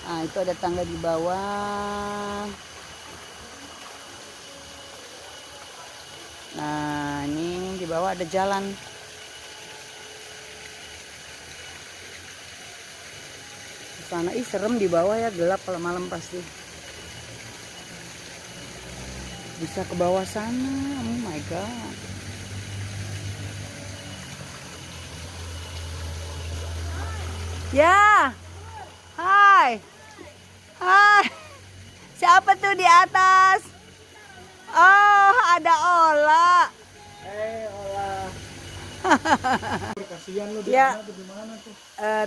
Nah, itu ada tangga di bawah. Nah, ini di bawah ada jalan. Di sana, serem di bawah ya, gelap kalau malam pasti. Bisa ke bawah sana. Oh my god. Ya. Hai. Hai. Siapa tuh di atas? Oh, ada Ola. Ola. Kasihan lu di Ya. mana tuh, di mana tuh?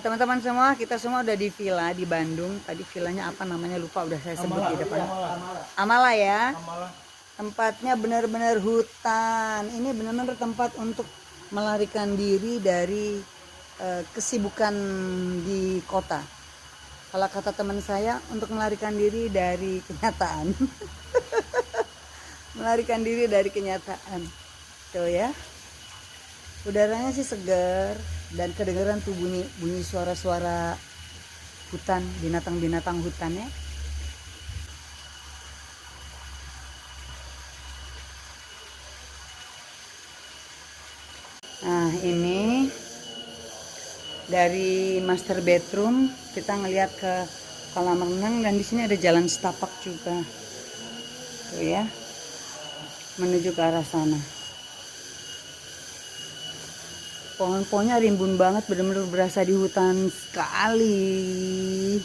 Teman-teman semua, kita semua udah di villa di Bandung. Tadi villanya apa namanya lupa, udah saya sebut di depan. Amala ya. Amalah. Tempatnya benar-benar hutan. Ini benar-benar tempat untuk melarikan diri dari kesibukan di kota. Kalau kata teman saya, untuk melarikan diri dari kenyataan. Melarikan diri dari kenyataan. Tuh ya. Udaranya sih segar dan kedengeran tuh bunyi suara-suara hutan, binatang-binatang hutannya. Nah, ini dari master bedroom kita ngelihat ke kolam renang, dan di sini ada jalan setapak juga. Tuh ya. Menuju ke arah sana. Pohon-pohonnya rimbun banget, benar-benar berasa di hutan sekali.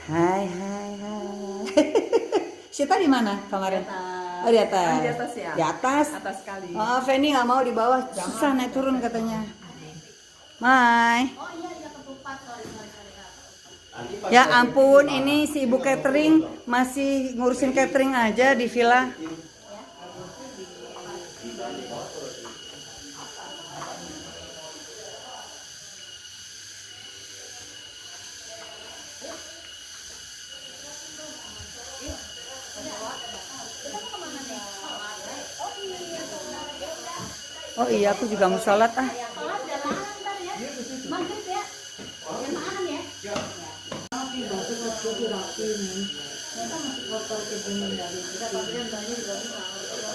Hai. Sita di mana kemarin? Oh, di atas. Di atas ya? Di atas. Atas sekali. Oh, Feni nggak mau di bawah, susah naik turun katanya. Mai. Ya ampun, ini si ibu catering masih ngurusin catering aja di villa. Oh iya, aku juga mau sholat ah.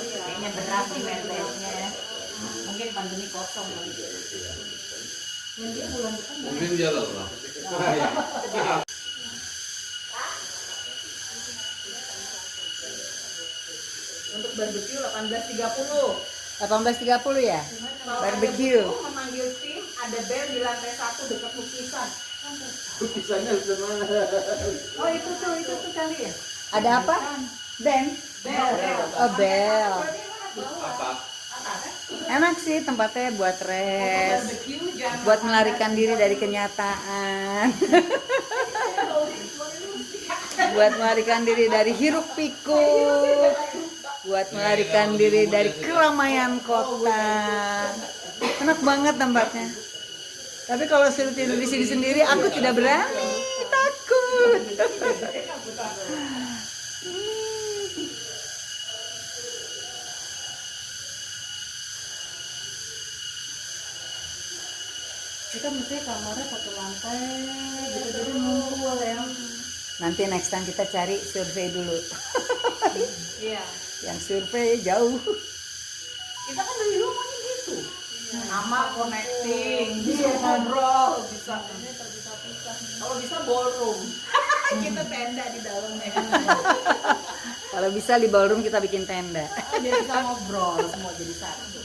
Kayaknya berat nih mainnya. Mungkin pandemi kosong kali. Mungkin dia lah. Untuk barbecue 18.30. 18.30 ya? Barbecue. Memanggil tim, ada bel di lantai 1 dekat lukisan. Lukisannya di mana? Oh itu tuh kali ya? Ada apa? Band? Bel. Oh, bel. Apa? Enak sih tempatnya buat rest, buat melarikan diri dari kenyataan. Buat melarikan diri dari hiruk pikuk, buat melarikan diri dari keramaian kota. Enak banget tempatnya. Tapi kalau suruh tidur di sini sendiri, aku tidak berani, takut. Kita mesti kamarnya satu lantai, gitu jadi ngumpul ya. Nanti next time kita cari survei dulu. Iya. Yang survei jauh. Kita kan dari rumahnya gitu. Nama connecting, bisa ngobrol, bisa. Kalau bisa ballroom. Kita tenda di dalamnya. Kalau bisa di ballroom kita bikin tenda. Biar kita ngobrol semua jadi satu.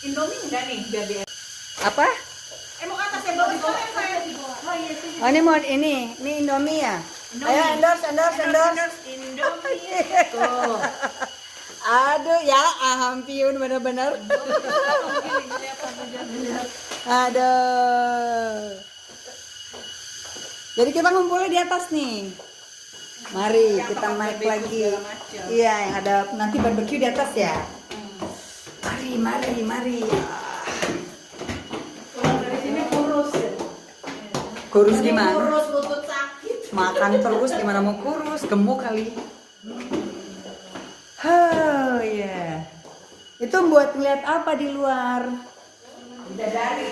Indomie enggak nih biar dia. Apa? Mau ke atas ya bawah saya. Oh iya sih. Oh ini mau ini Indomie ya? Ayo endorse. Indomie. Tuh. Aduh ya, ampun bener-bener. Aduh. Jadi kita ngumpulnya di atas nih. Mari kita naik lagi. Iya, yang ada nanti barbecue di atas ya. Mari. Pulang dari sini kurus ya. Kurus gimana? Kurus lutut sakit. Makan terus gimana mau kurus? Gemuk kali. Oh ya. Itu buat ngeliat apa di luar? Bidadari.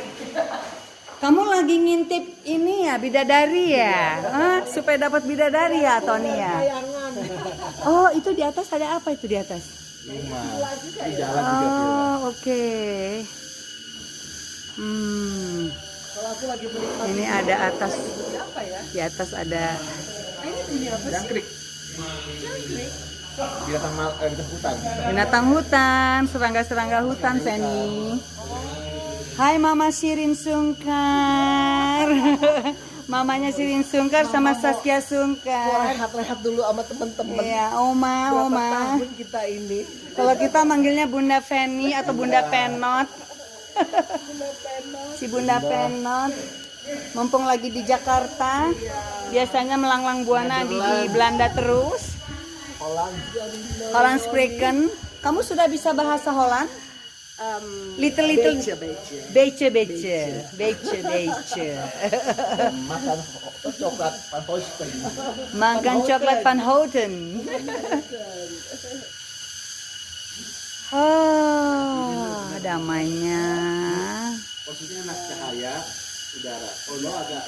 Kamu lagi ngintip ini ya, bidadari ya? Supaya dapat bidadari ya, Tony ya? Oh, itu di atas ada apa itu di atas? Oh, oke. Kalau aku lagi beli Ini ada atas. apa ya? Di atas ada. Ini punya apa sih? Jangkrik. Binatang hutan. Binatang hutan, serangga-serangga hutan, Feni. Hai Mama Shirin Sungkar. Mamanya Shirin Sungkar sama Saskia Sungkar. Rehat-rehat dulu sama temen-temen. Iya, Oma. Tahun kita ini. Kalau kita manggilnya Bunda Feni atau Bunda Penot. Si Bunda Penot. Mumpung lagi di Jakarta, biasanya melanglang buana di Belanda terus. Holland spreken. Kamu sudah bisa bahasa Holland? Little. Beetje. Makan coklat Van Houten. Makan coklat Van Houten. Oh, damainya. Posisinya enak, cahaya, udara. Oh, lo agak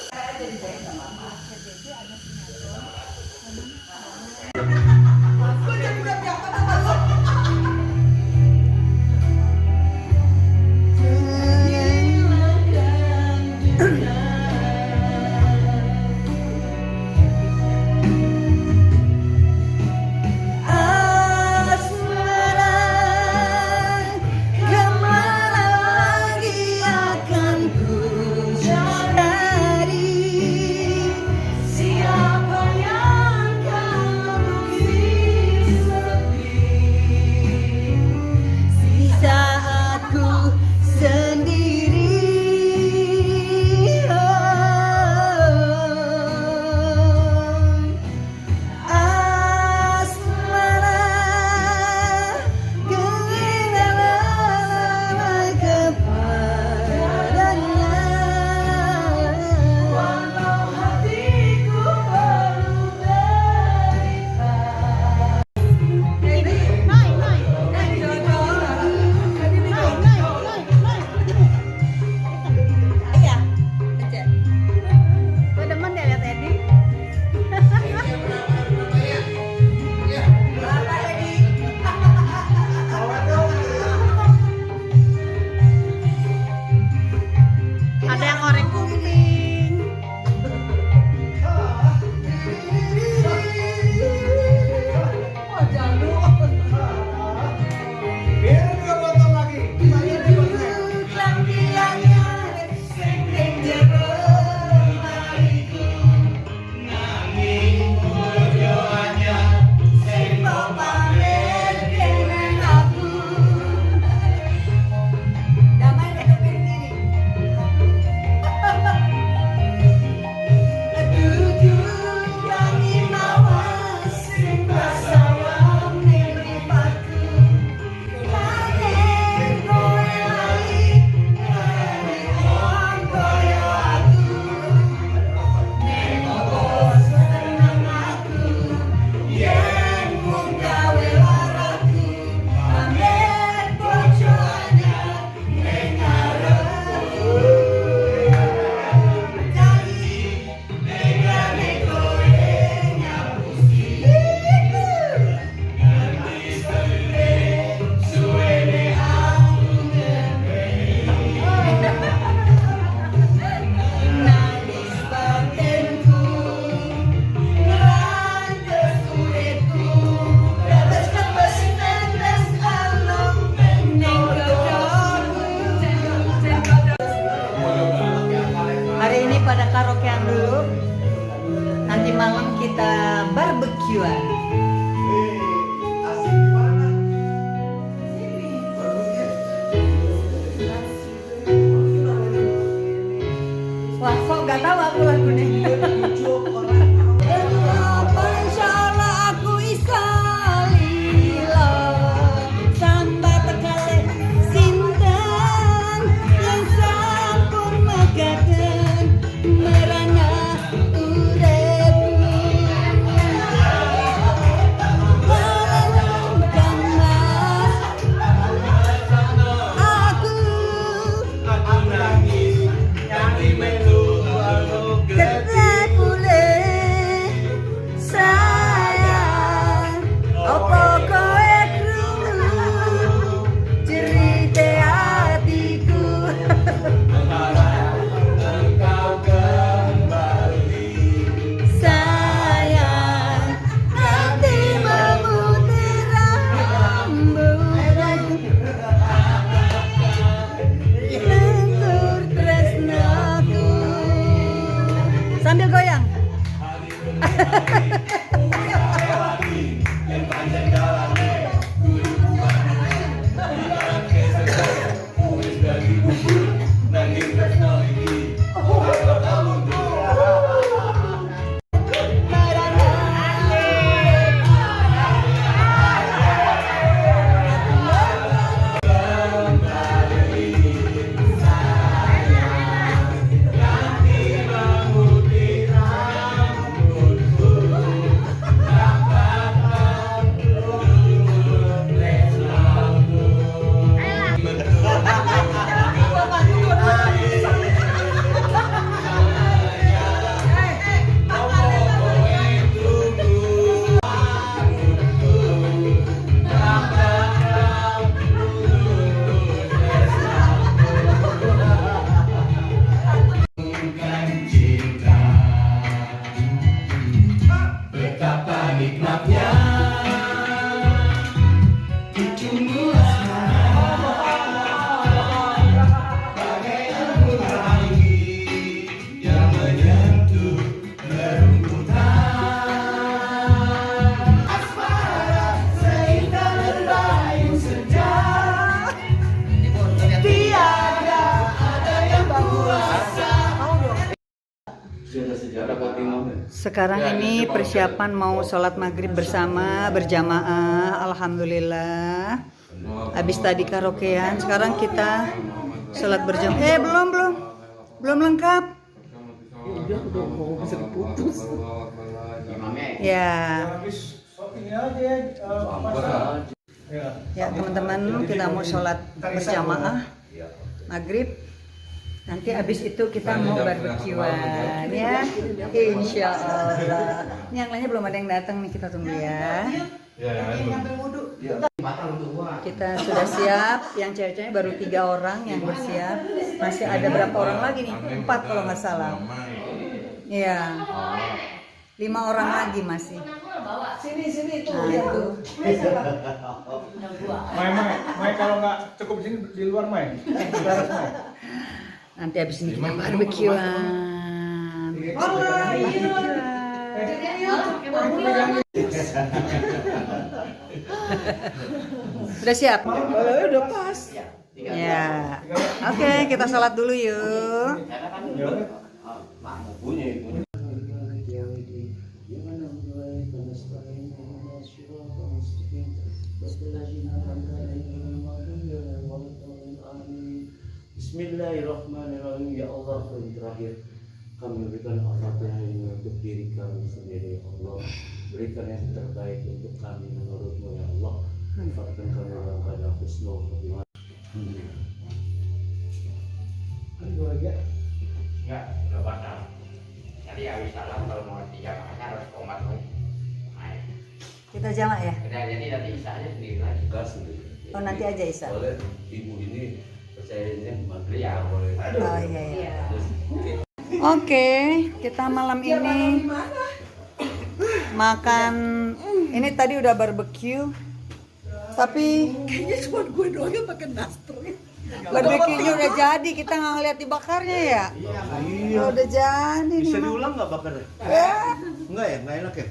karaokean dulu. Nanti malam kita barbekyuan. Wah, kok nggak tahu aku lagunya. Insyaallah aku isa lila sampai tekale sinten yang sampun megaken merana uripku. Walaukan mas aku nangis nyanyi melu ketek boleh sayang opo kowe krungu cerita hatiku. Sayang nanti memutih rambut lentur tresnaku sambil goyang. Sekarang ini persiapan mau sholat maghrib bersama berjamaah. Alhamdulillah. Habis tadi karaokean, sekarang kita sholat berjamaah. Belum lengkap. Ya. Ya teman-teman, kita mau sholat berjamaah maghrib. Nanti abis itu kita mau barbekyuan ya, insya Allah. Ini yang lainnya belum ada yang datang nih, kita tunggu ya. Kita sudah siap, yang cewek-ceweknya baru 3 orang yang bersiap. Masih ada berapa orang lagi nih? 4 kalau nggak salah. Iya, 5 orang lagi masih. Sini tuh. Nah, itu. Mai kalau nggak cukup sini di luar Mai. Nanti habis ini kita barbekyuan. Sudah siap? Udah pas. Ya. Oke, kita sholat dulu yuk. Bismillahirrahmanirrahim. Ya Allah, yang terakhir kami berikan al-fatihah ini untuk diri kami sendiri. Ya Allah, berikan yang terbaik untuk kami menurut-Mu ya Allah. Fatihkan kami dalam keadaan husnul khotimah. Enggak, udah batal. Tadi habis salam kalau mau dijamaahnya harus komat dulu. Kita jamak ya? Jadi nanti Isa aja sendiri lagi. Oh nanti aja Isa. Boleh ibu ini percayaannya maghrib Ya. boleh. Oh iya. Oke, kita malam ini makan. Ini tadi udah barbecue, tapi Kayaknya cuma gue doang yang makan nastar. Barbeque-nya udah jadi, kita nggak ngeliat dibakarnya ya. Iya. Oh, udah jadi Bisa nih. diulang nggak bakarnya? Ya. Enggak ya, nggak enak ya.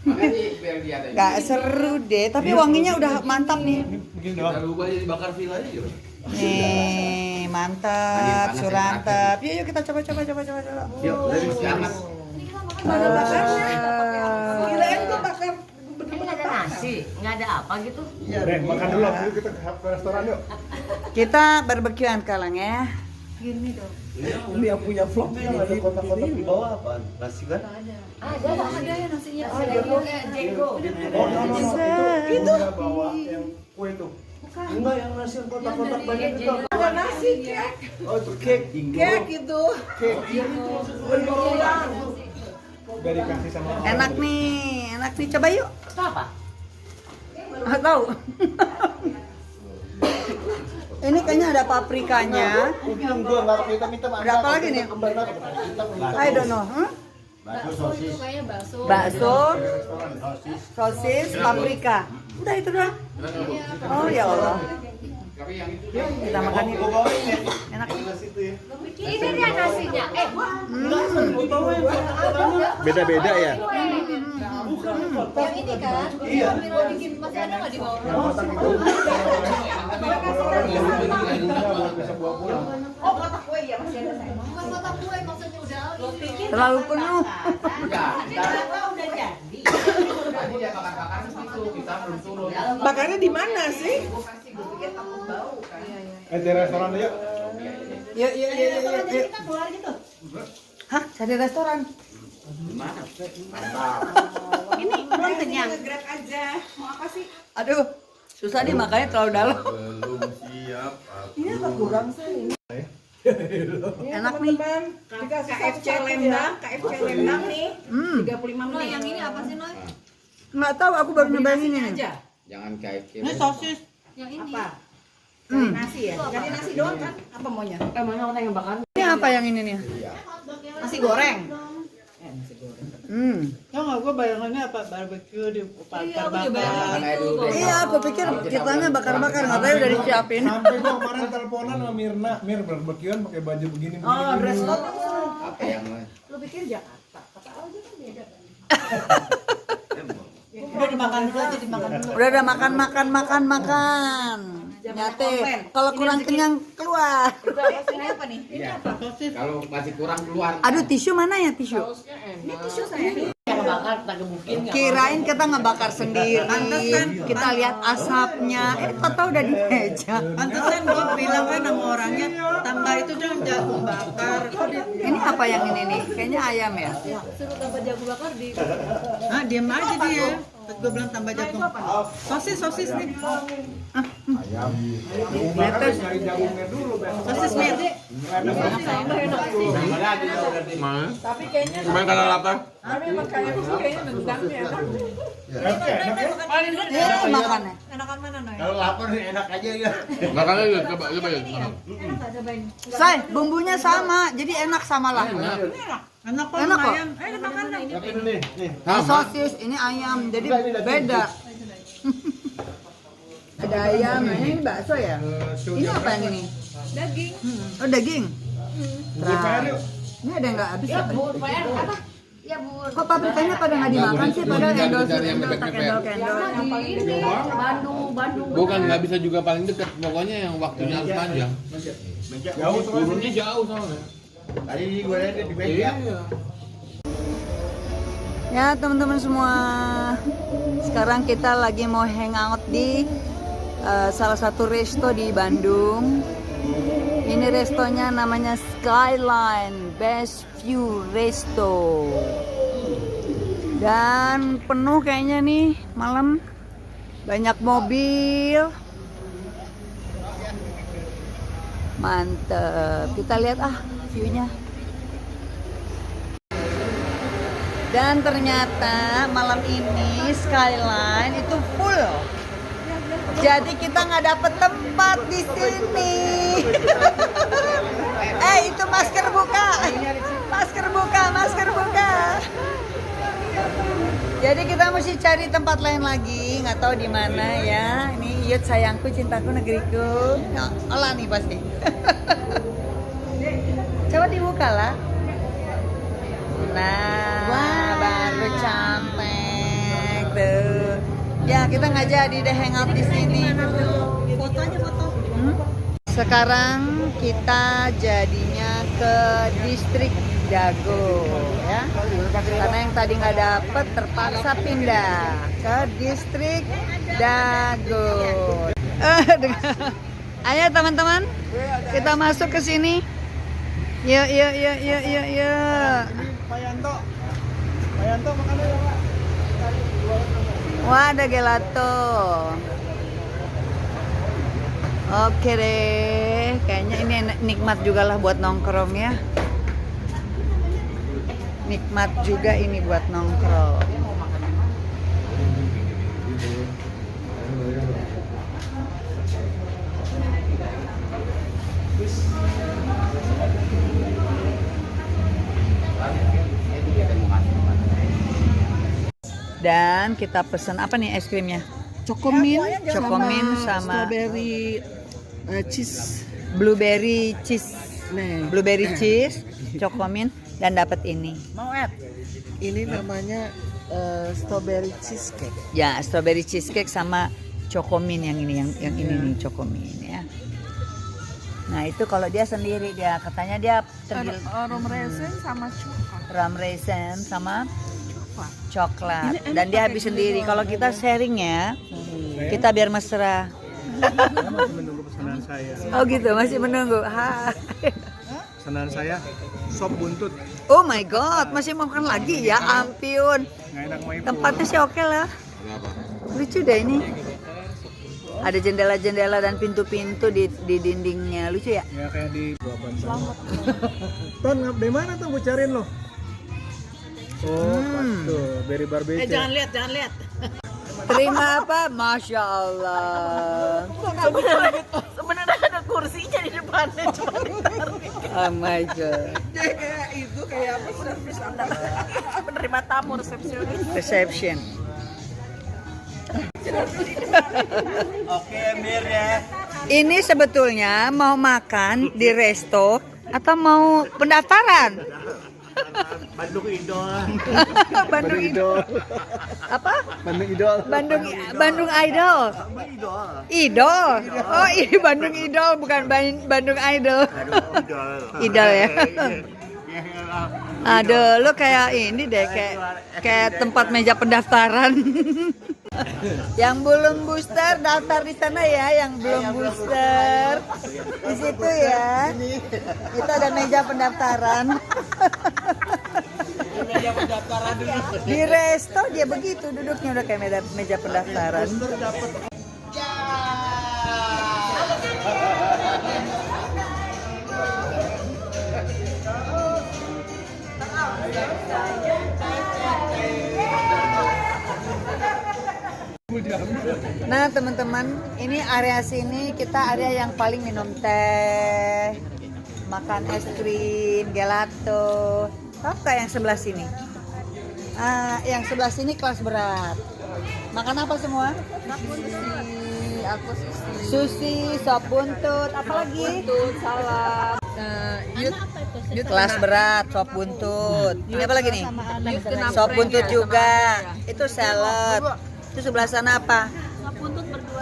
biar dia ada. Nggak seru deh, tapi wanginya udah mantap nih. Mungkin doang. Rubah jadi bakar villa aja. Nih, mantap, surantep. Yuk, yuk kita coba. Yuk, dari selamat. Kirain gua bakar Nggak ada nasi, nggak ada apa gitu. Deh, makan dulu. Yuk kita ke restoran yuk. Kita barbekyuan sekarang ya. Ini yang punya vlog Yang ada kotak-kotak di bawah apa? Nasi kan? Ada ya nasinya. Jeko. Itu bawa yang kue tuh. Enggak, yang nasi yang kotak-kotak banyak itu. ada nasi kek. Oh, itu cake. Kek itu. Berulang. Udah dikasih sama Enak nih. Coba yuk. Apa? Ah, tahu. Ini kayaknya ada paprikanya. bilang gua nggak kita minta maaf. Ada apa lagi nih? I don't know. Itu kayaknya bakso. Bakso, sosis, paprika. Udah itu doang. Oh ya Allah. Yuk kita makan yuk. Enak. Ini dia nasinya. Beda-beda ya. Yang ini kan? Iya. Mau bikin masih ada nggak di bawah? Oh, kotak kue ya masih ada saya. Bukan kotak kue maksudnya udah habis. Terlalu penuh. Udah jadi. Tadi dia bakar-bakar gitu, kita belum turun. Bakarnya di mana sih? di restoran yuk. Yuk. Hah? Cari restoran? Ini belum kenyang. Grab aja. Mau apa sih? Aduh, susah nih makannya terlalu dalam. Belum siap. Ini apa kurang sih? Enak nih. KFC Lembang, KFC Lembang nih. 35 menit. Yang ini apa sih, Noy? Nggak tahu, aku baru nyobain ini nih. aja. Jangan kayak Ini sosis. Yang ini. Apa? Cari nasi ya? Cari nasi doang kan? Apa maunya? Ini apa yang ini nih? Nasi goreng. Tau nggak, gue bayangannya apa? Barbecue di bakar-bakar. Makan aja dulu deh. Iya, aku pikir kitanya bakar-bakar, nggak tahu udah disiapin. Sampai gua kemarin teleponan sama Mirna, Mir barbekyuan pakai baju begini. Oh, dress code. Apa yang Lu pikir Jakarta? Kata aja kan beda kan? Udah dimakan dulu aja, dimakan dulu. Udah ada makan. Nyate, kalau kurang kenyang keluar. Ini apa nih? Iya. Kalau masih kurang keluar. Aduh, tisu mana ya tisu? Ini tisu saya. Kirain kita ngebakar sendiri. Kita lihat asapnya. Tahu udah di meja. Pantesan gue bilang kan sama orangnya tambah itu dong jagung bakar. Ini apa yang ini nih? Kayaknya ayam ya. Suruh tambah jagung bakar di. Nah diem aja dia. Gue bilang tambah jagung. Sosis nih. Bakar nyari jagungnya dulu, Ben. Sosis mir. Mana? Tapi kayaknya Cuman karena lapar. tapi emang KFC kayaknya nendang ya kan? Iya, makannya. Enakan mana, Noy? Kalau lapar sih enak aja ya. Makannya yuk, coba yuk. Enak nggak cobain? Say, bumbunya sama, jadi enak sama lah. Enak kok Enak kok. ayam. Ayo makan dong. Tapi ini nih, Ini sosis, ini ayam, jadi beda. Ada ayam, ini bakso ya? Ini apa yang ini? Daging. Oh, daging. Bukan yuk. Ini ada yang nggak habis apa? Apa? Ya, Bu. Kok paprikanya pada nggak dimakan sih? Padahal Bukan, endorse cari yang mepet-mepet. candle. Di ini Bandung. Bukan nggak bisa juga paling dekat, pokoknya yang waktunya harus panjang. Jauh soalnya. Turunnya jauh soalnya. tadi gue lihat di meja. Iya. Ya teman-teman semua, sekarang kita lagi mau hangout di salah satu resto di Bandung. Ini restonya namanya Skyline Best View Resto. Dan penuh kayaknya nih malam, banyak mobil. Mantep, kita lihat view-nya. Dan ternyata malam ini Skyline itu full. Jadi kita nggak dapet tempat di sini. Itu masker buka. Masker buka. Jadi kita mesti cari tempat lain lagi. nggak tahu di mana ya. Ini Iyut sayangku, cintaku, negeriku. Ya, olah nih pasti. Coba dibuka lah. Nah, baru cantik tuh. Ya kita nggak jadi deh hangout di sini. Fotonya foto. Sekarang kita jadinya ke distrik Dago ya. Karena yang tadi nggak dapet terpaksa pindah ke distrik Dago. Ayo teman-teman, kita masuk ke sini. Yuk. Pak Yanto makannya ya Pak. Wah, ada gelato. Oke deh, kayaknya ini nikmat juga lah buat nongkrong ya. Nikmat juga ini buat nongkrong. Dan kita pesen apa nih es krimnya? Cokomin sama strawberry cheese. blueberry cheese. Nih, Blueberry cheese, cokomin, dan dapat ini. mau Ed? Ini namanya strawberry cheesecake. Ya, strawberry cheesecake sama cokomin yang ini ini nih cokomin ya. Nah, itu kalau dia sendiri dia katanya dia tergil Rum raisin sama coklat. rum raisin sama coklat dan dia habis sendiri. Kalau kita sharing ya, kita biar mesra. Masih menunggu pesanan saya. Oh gitu, masih menunggu. Hai. Pesanan saya sop buntut. Oh my god, masih mau makan lagi ya? Ampun. Nggak enak mau ibu. Tempatnya sih oke lah. Lucu deh ini. Ada jendela-jendela dan pintu-pintu di dindingnya. Lucu ya? Ya kayak di Buaban. Ton, dari mana tuh gue cariin lo? Oh, pas tuh, Berry Barbecue. Jangan lihat. Terima apa? Masya Allah. Sebenarnya ada kursinya di depannya, cuma ditarik. Oh my god. Dia kayak itu kayak apa servis Anda Penerima tamu resepsionis. Reception. Oke, Mir ya. Ini sebetulnya mau makan di resto atau mau pendaftaran? Bandung Idol. Bandung Idol. Apa? Bandung Idol. Bandung Idol. Idol. Oh, ini Bandung Idol bukan Bandung Idol. Idol ya. Aduh, lu kayak ini deh, kayak tempat meja pendaftaran. Yang belum booster daftar di sana ya, yang belum booster di situ ya. Itu ada meja pendaftaran. Di resto dia begitu duduknya, udah kayak meja pendaftaran. Nah teman-teman, ini area sini kita area yang paling minum teh, makan es krim, gelato. Tahu nggak yang sebelah sini? Yang sebelah sini kelas berat. Makan apa semua? Sushi, sop buntut, apa lagi? Salad. Kelas berat, sop buntut. Ini apa lagi nih? Sop buntut juga. Itu salad. Itu sebelah sana apa?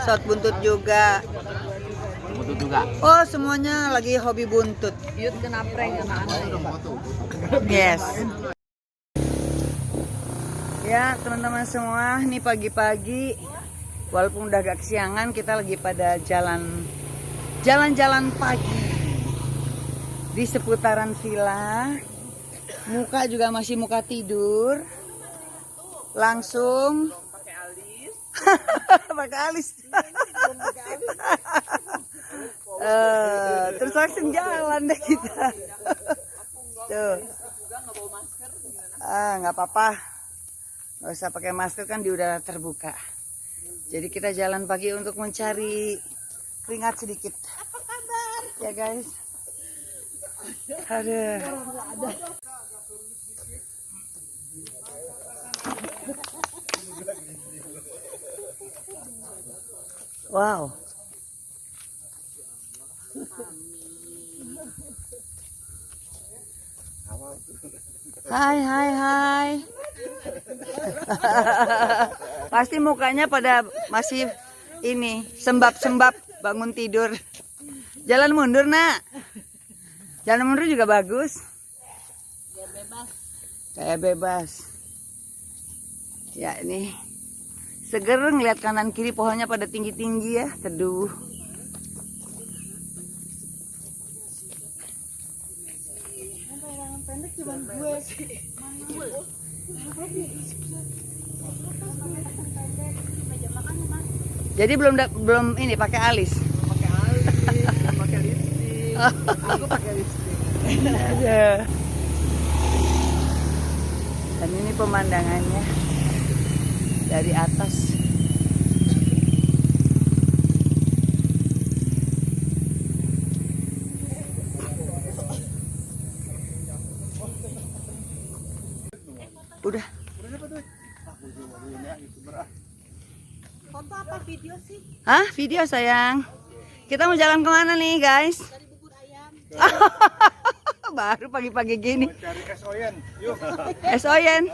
Sop buntut juga. Buntut juga. Oh, semuanya lagi hobi buntut. Yut kenapreng anak-anak. Yes. Ya, teman-teman semua, ini pagi-pagi walaupun udah agak kesiangan, kita lagi pada jalan-jalan pagi di seputaran villa. Muka juga masih muka tidur. Langsung pakai alis. Terus langsung jalan deh kita. Tuh. Nggak apa-apa. Nggak usah pakai masker kan di udara terbuka. Jadi kita jalan pagi untuk mencari keringat sedikit. Apa kabar? Ya guys. Aduh. Wow. Hai, hai, hai. Pasti mukanya pada masih ini, sembab-sembab bangun tidur. Jalan mundur, Nak. Jalan mundur juga bagus. Kayak bebas. Ya, ini seger ngeliat kanan kiri pohonnya pada tinggi-tinggi ya, teduh. Jadi belum ini pakai alis. Pakai lipstick. Aku pakai lipstick. Ada. Dan ini pemandangannya dari atas. Udah. Foto apa video sih? Hah? Video sayang. Kita mau jalan kemana nih guys? Dari bubur ayam. Baru pagi-pagi gini. Cari SOYN. Yuk. SOYN.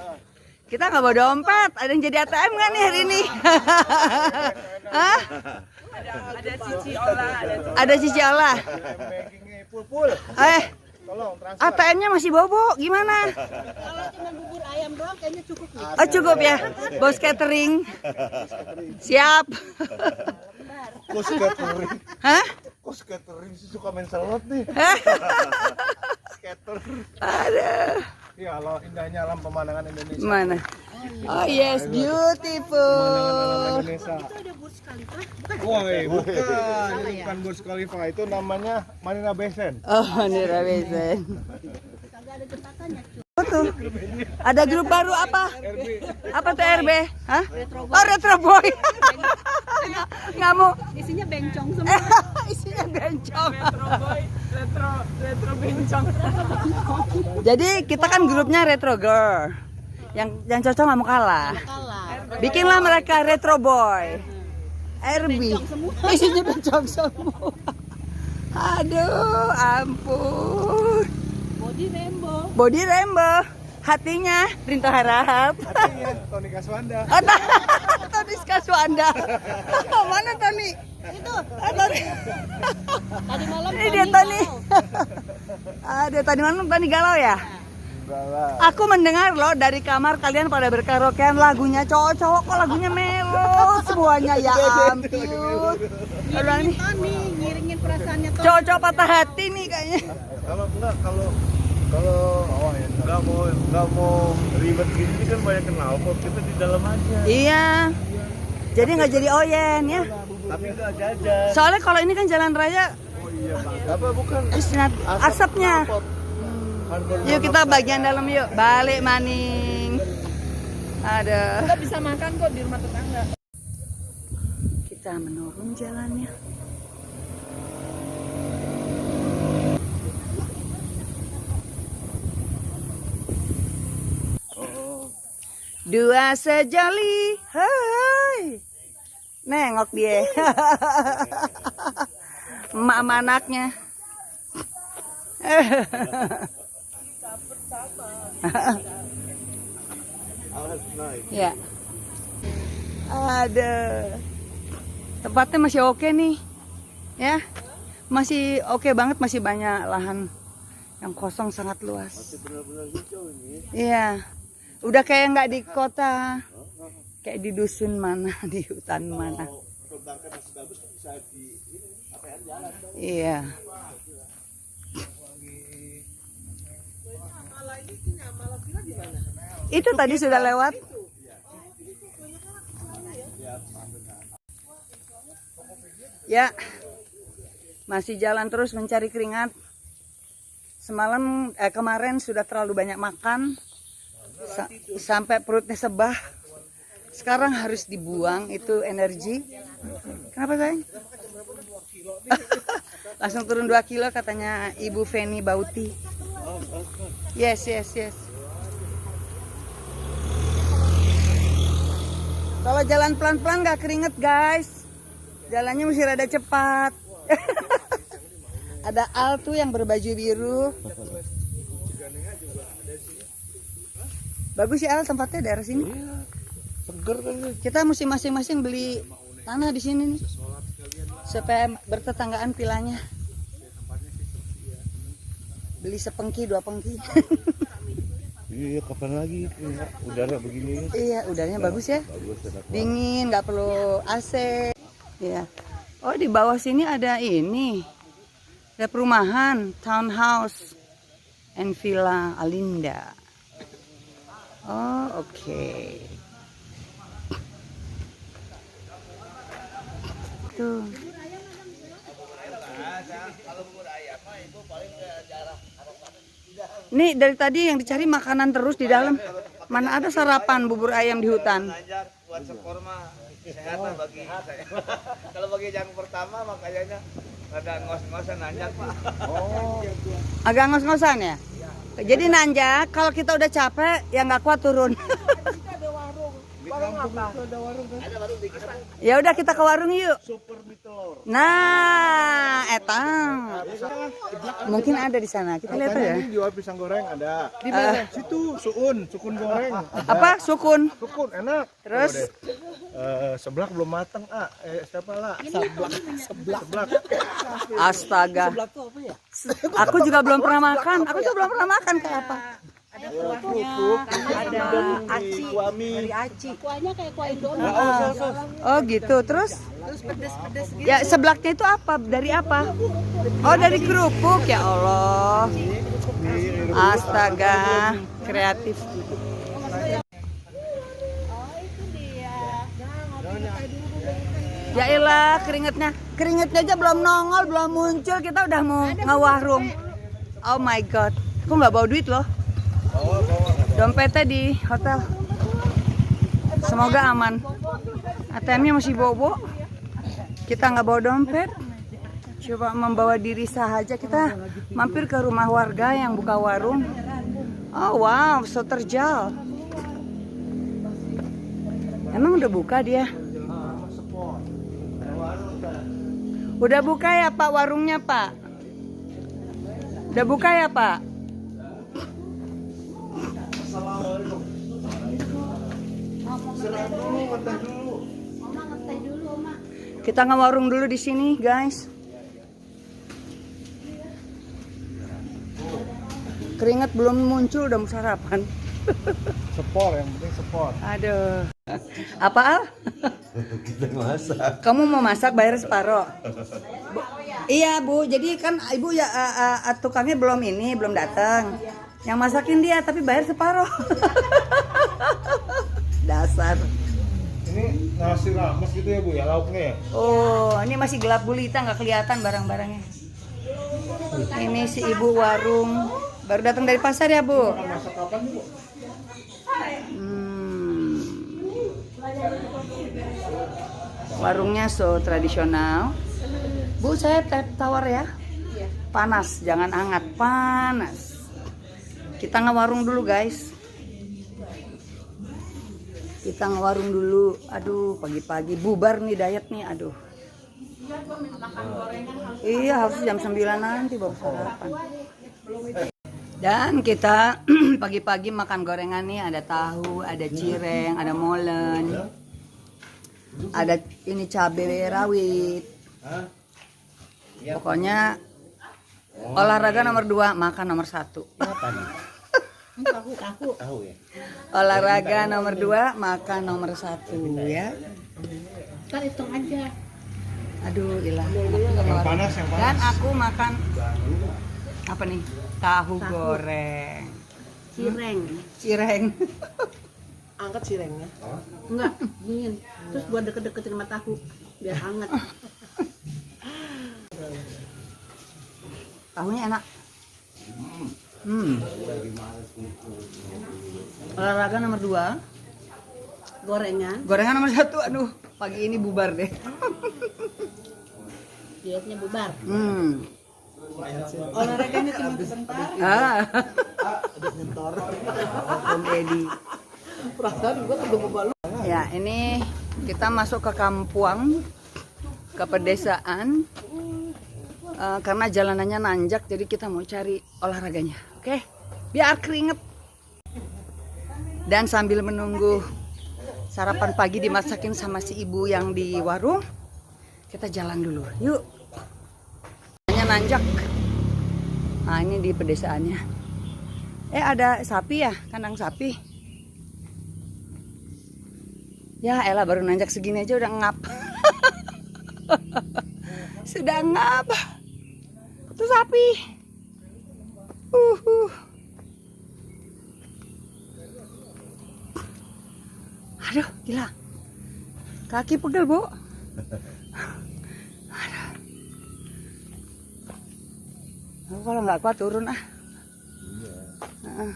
Kita nggak bawa dompet. Ada yang jadi ATM nggak nih hari ini? Hah? Ada cici olah, Ada cici olah. Baggingnya full. Tolong transfer. ATM-nya masih bobo. Gimana? Kalau cuma bubur ayam doang kayaknya cukup nih. Oh cukup ya. Bos catering. Siap. Kos catering. Hah? Kos catering sih suka main salad nih. Skater. Aduh. Iya, kalau indahnya alam pemandangan Indonesia. Mana? Oh yes, beautiful. Indonesia. Itu ada Burj Khalifa. Bukan. Woi, bukan. Ini bukan Burj Khalifa, itu namanya Marina Bay Sands. Oh, Nira Besen. Kagak ada jembatannya. Apa tuh? Ada grup baru apa? Apa tuh RB? Hah? Oh, Retro Boy. Nggak mau. Isinya bencong semua. Isinya bencong. retro bencong. Jadi kita kan grupnya Retro Girl. Yang cocok nggak mau kalah. Kalah. Bikinlah mereka Retro Boy. RB. Isinya bencong semua. Aduh, ampun. Body rainbow. Hatinya Rinto Harahap. Hatinya Tony Kaswanda. Tony Kaswanda. Mana Tony? Itu. Tony. Tadi malam Ini dia Tony. Ada tadi malam Tony galau ya? Aku mendengar loh dari kamar kalian pada berkaraokean lagunya cowok-cowok, kok lagunya melo semuanya ya ampun. Ngiringin Tony, ngiringin perasaannya Tony. Cowok-cowok patah hati nih kayaknya. Kalau nggak mau ribet gini kan banyak knalpot, kita di dalam aja. Iya. Jadi nggak jadi oyen ya. Tapi nggak jajan. Soalnya kalau ini kan jalan raya Apa bukan? asapnya. Yuk kita bagian dalam yuk. Balik maning. Ada. Kita bisa makan kok di rumah tetangga. Kita menurun jalannya. Dua sejoli, hai, nengok dia, emak sama anaknya. Ya, ada. Tempatnya masih oke nih, ya, masih oke banget, masih banyak lahan yang kosong sangat luas. Masih benar-benar hijau ini. Iya. Udah kayak nggak di kota, kayak di dusun mana, di hutan mana. Iya. Itu tadi sudah lewat. Ya, masih jalan terus mencari keringat. Kemarin sudah terlalu banyak makan. Sampai perutnya sebah. Sekarang harus dibuang itu energi. Kenapa sayang? Langsung turun 2 kilo katanya Ibu Feni Bauti. Yes. Kalau jalan pelan-pelan gak keringet guys. Jalannya mesti rada cepat. Ada Al tuh yang berbaju biru. Bagus ya Al tempatnya daerah sini. Seger kan. Kita mesti masing-masing beli tanah di sini nih. Supaya bertetanggaan vilanya. Beli sepengki, 2 pengki. Iya, kapan lagi udara begini? Iya, udaranya bagus ya. Bagus, enak banget. Dingin, nggak perlu AC. Iya. Oh, di bawah sini ada ini. Ada perumahan, townhouse and villa Alinda. Oh, oke. Tuh. Nih dari tadi yang dicari makanan terus di dalam. Mana ada sarapan bubur ayam di hutan? Buat skor mah kesehatan bagi saya. Kalau bagi yang pertama makanya ada ngos-ngosan nanjak Pak. Agak ngos-ngosan ya? Jadi nanjak, kalau kita udah capek ya nggak kuat turun. Ada warung di kita. Ya udah kita ke warung yuk. Super mie telur. Nah, etang. Mungkin ada di sana. Kita lihat ya. Ini jual pisang goreng ada. Di mana? Situ, sukun goreng. Apa? Sukun. Sukun enak. Terus Seblak belum mateng, siapa lah? Seblak. astaga. Aku juga belum pernah makan. Aku juga belum pernah makan kayak apa. Ada kerupuk, ada aci, dari aci. Kuahnya kayak kuah Indomie. Oh gitu. Terus Pedes-pedes gitu. ya seblaknya itu apa? Dari apa? Oh dari kerupuk ya Allah. Astaga, kreatif. Ya elah keringetnya aja belum nongol, belum muncul, kita udah mau ngewarung. Oh my god, aku nggak bawa duit loh. Dompetnya di hotel. Semoga aman. ATM-nya masih bobo. Kita nggak bawa dompet. Coba membawa diri saja. Kita mampir ke rumah warga yang buka warung. Oh wow, so terjal. Emang udah buka dia? Udah buka ya Pak warungnya Pak? Udah buka ya Pak? Kita ngewarung dulu di sini guys. Keringat belum muncul udah mau sarapan. Sepor, yang penting sepor. Aduh. Apa Al? Kita masak. Kamu mau masak bayar separoh? Iya Bu, jadi kan Ibu ya tukangnya belum datang. Yang masakin dia tapi bayar separoh. Dasar. Ini nasi rames gitu ya Bu ya, lauknya ya? Oh, ini masih gelap gulita nggak kelihatan barang-barangnya. Ini si ibu warung baru datang dari pasar ya Bu. Masak kapan Bu? Warungnya so tradisional. Bu, saya teh tawar ya. Panas, jangan hangat, panas. Kita ngewarung dulu guys. Kita ngewarung dulu. Aduh, pagi-pagi bubar nih diet nih, aduh. Iya, harus jam 9 nanti baru sarapan. Dan kita pagi-pagi makan gorengan nih, ada tahu, ada cireng, ada molen. Ada ini cabai rawit. Pokoknya olahraga nomor 2, makan nomor 1. Tahu ya. Olahraga nomor 2, makan nomor 1 ya. Kan hitung aja. Aduh, ilah. Yang panas, yang panas. Dan aku makan apa nih? Tahu goreng. Cireng. Angkat cirengnya. Enggak, dingin. Terus gua deket-deketin sama tahu biar hangat. Tahunya enak. Olahraga nomor 2. Gorengan nomor 1. Aduh, pagi ini bubar deh. Dietnya bubar. Olahraganya cuma sebentar. Ada mentor. Om Edi. Perasaan gua tuh balu. Ya, ini kita masuk ke ke pedesaan karena jalanannya nanjak, jadi kita mau cari olahraganya. Oke, biar keringet. Dan sambil menunggu sarapan pagi dimasakin sama si ibu yang di warung, kita jalan dulu. Yuk. Nanjak. Nah, ini di pedesaannya. Ada sapi ya, kandang sapi. Ya elah, baru nanjak segini aja udah ngap. Sudah ngap. Itu sapi. Aduh, gila. Kaki pegel, Bu. Aku kalau nggak kuat turun ah. Iya.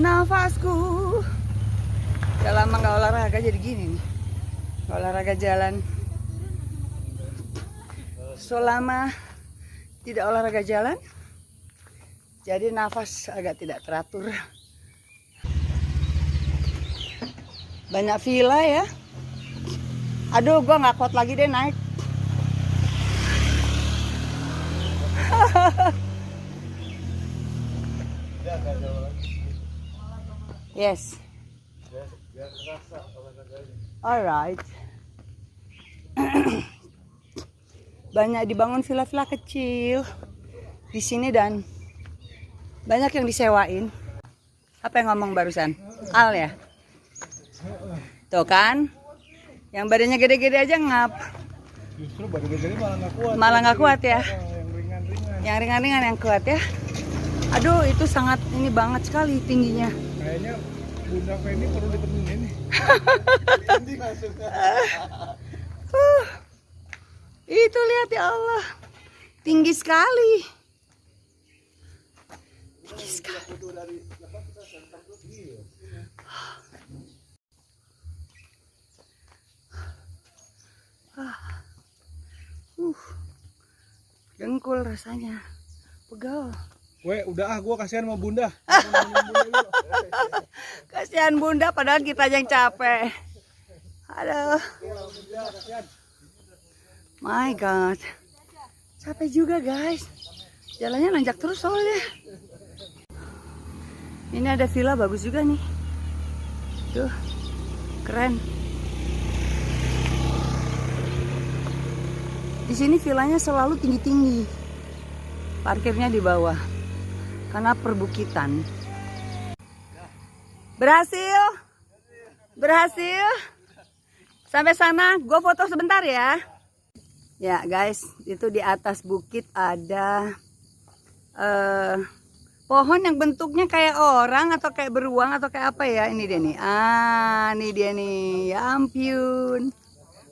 Nafasku. Udah lama nggak olahraga jadi gini nih. Olahraga jalan. Selama tidak olahraga jalan, jadi nafas agak tidak teratur. Banyak villa ya. Aduh, gua nggak kuat lagi deh naik. Yes. Alright. Banyak dibangun villa-villa kecil di sini dan banyak yang disewain. Apa yang ngomong barusan? Al ya? Tuh kan, yang badannya gede-gede aja ngap. Justru badan gede malah nggak kuat. Malah nggak kuat ya. Yang ringan-ringan. Yang ringan-ringan yang kuat ya. Aduh, itu sangat ini banget sekali tingginya. Kayaknya Bunda Feni perlu ditemenin nih. Itu lihat ya Allah, tinggi sekali. Tinggi sekali. Dengkul rasanya, pegal. Weh, udah gua kasihan sama Bunda. Kasihan Bunda, padahal kita yang capek. Aduh. My God, capek juga guys. Jalannya nanjak terus soalnya. Ini ada villa bagus juga nih. Tuh, keren. Di sini villanya selalu tinggi-tinggi. Parkirnya di bawah. Karena perbukitan. Berhasil? Berhasil? Sampai sana, gue foto sebentar ya. Ya guys, itu di atas bukit ada pohon yang bentuknya kayak orang atau kayak beruang atau kayak apa ya. Ini dia nih. Ini dia nih. Ya ampun.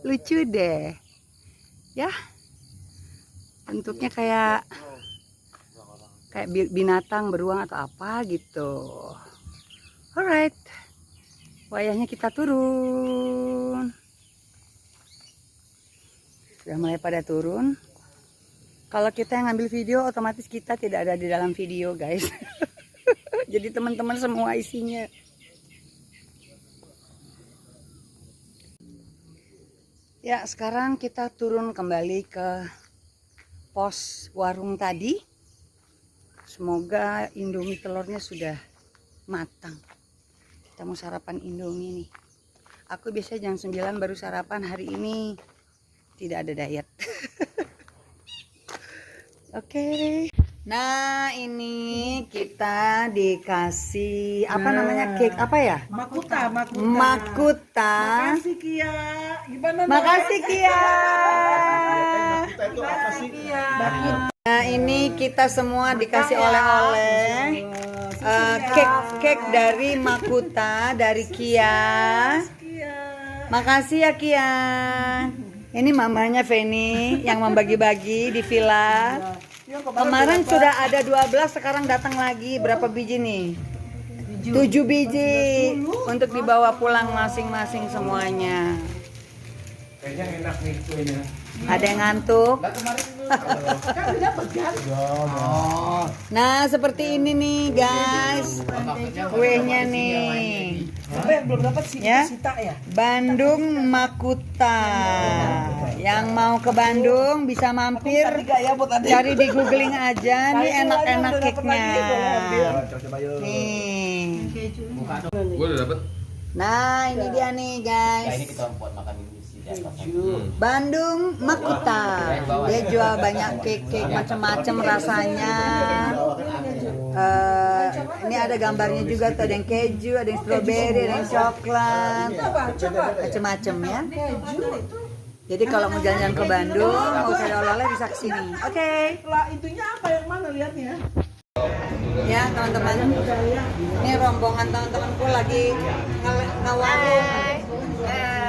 Lucu deh. Ya. Bentuknya kayak binatang, beruang atau apa gitu. Alright. Wayahnya kita turun. Sudah mulai pada turun. Kalau kita yang ngambil video, otomatis kita tidak ada di dalam video, guys. Jadi teman-teman semua isinya. Ya, sekarang kita turun kembali ke pos warung tadi. Semoga Indomie telurnya sudah matang. Kita mau sarapan Indomie nih. Aku biasanya jam 9 baru sarapan, hari ini tidak ada diet. Oke. Nah, ini kita dikasih apa namanya, cake apa ya? Makuta. Makuta. Makasih Kia. Gimana? Makasih Kia. Nah, ini kita semua dikasih oleh-oleh cake dari Makuta dari Kia. Makasih ya Kia. Ini mamanya Feni yang membagi-bagi di villa. Kemarin sudah ada 12, sekarang datang lagi. Berapa biji nih? 7 biji untuk dibawa pulang masing-masing semuanya. Kayaknya enak nih kuenya. Ada yang ngantuk. Kan udah dapat kan? Nah, seperti ini nih, guys. Kuenya nih. Apa yang belum dapat sih? Ya. Sita ya? Bandung Makuta. Yang mau ke Bandung bisa mampir. Cari di googling aja. Nih enak-enak cake-nya. Nih. Gue udah dapet. Nah, ini dia nih, guys. Nah, ini kita buat makan ini sih. Bandung Makuta. Dia jual banyak cake macam-macam rasanya. Ini ada gambarnya juga tuh, ada yang keju, ada yang strawberry, ada yang coklat, macam-macam ya. Jadi kalau mau jalan-jalan ke Bandung, mau cari oleh-oleh bisa ke sini. Oke. Lah itunya apa yang mana lihatnya? Ya teman-teman, ini rombongan teman-temanku lagi ngewarung.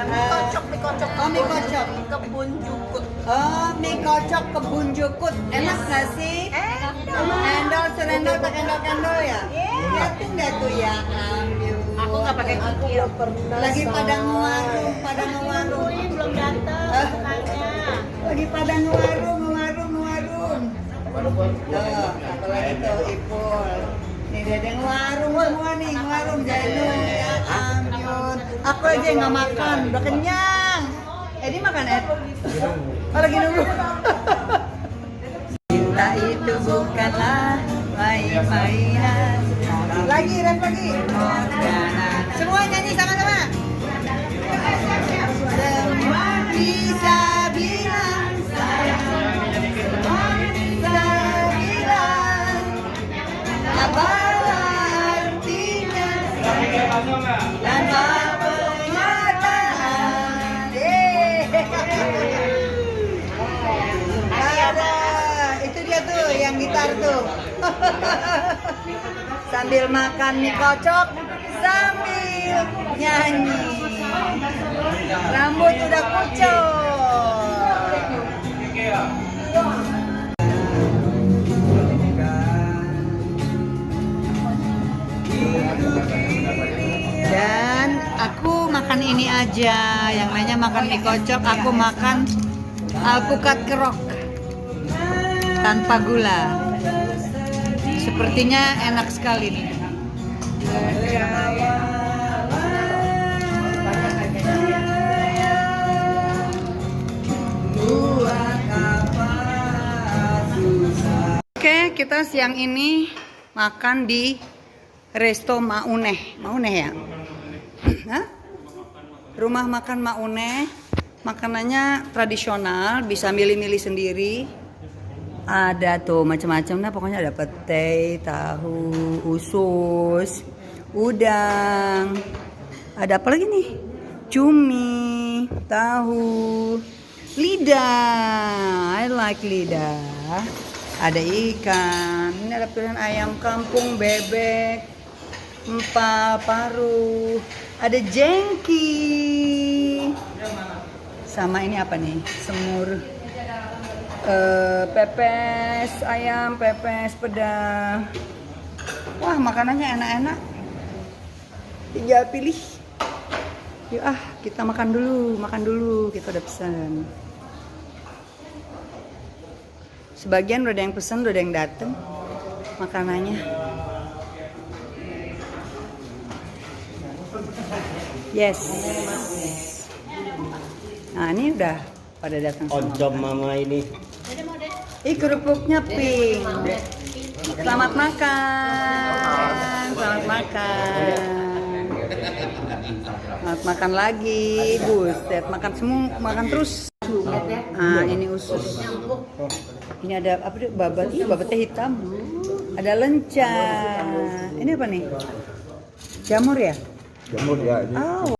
Mie kocok. Oh, mie kocok kebun jukut. Oh, mie kocok kebun jukut. Enak nggak sih? Endol cendol ya? Liatin deh tuh ya, ambil. Aku nggak pakai kikil. Lagi pada ngewarung. Belum datang makanya. Lagi pada ngewarung. Tuh, apalagi tuh Ipul. Nih dia ada ngewarung semua nih, ngewarung Jainun. Ya ampun. Aku aja yang nggak makan, udah kenyang. Edi makan Ed? Oh lagi nunggu. Cinta itu bukanlah main-mainan. Lagi, rap lagi. Semua nyanyi sama-sama. Semua bisa bilang sayang. Apa artinya dan apa kenyataan? Ada, itu dia tuh yang gitar tuh. Sambil makan mie kocok, sambil nyanyi. Rambut udah kucel. Dan aku makan ini aja, yang lainnya makan mie kocok, aku makan alpukat kerok tanpa gula. Sepertinya enak sekali nih. Oke, kita siang ini makan di Resto Mauneh ya? Hah? Rumah makan Mauneh. Makanannya tradisional, bisa milih-milih sendiri. Ada tuh macam-macam, nah pokoknya ada pete, tahu, usus, udang. Ada apa lagi nih? Cumi, tahu, lidah. I like lidah. Ada ikan. Ini ada pilihan ayam kampung, bebek, empal, paru. Ada jengki. Sama ini apa nih? Semur. Pepes ayam, pepes peda. Wah, makanannya enak-enak. Tinggal pilih. Yuk kita makan dulu. Kita udah pesan. Sebagian udah ada yang pesan, udah ada yang dateng makanannya. Yes. Nah, ini udah pada datang semua. Oncom mama ini. Kerupuknya pink. Selamat makan. Selamat makan lagi. Buset, makan semua, makan terus. Ah, ini usus. Ini ada apa tuh? Babat. Babatnya hitam. Ada lenca. Ini apa nih? Jamur ya? Jamur ya ini. Oh,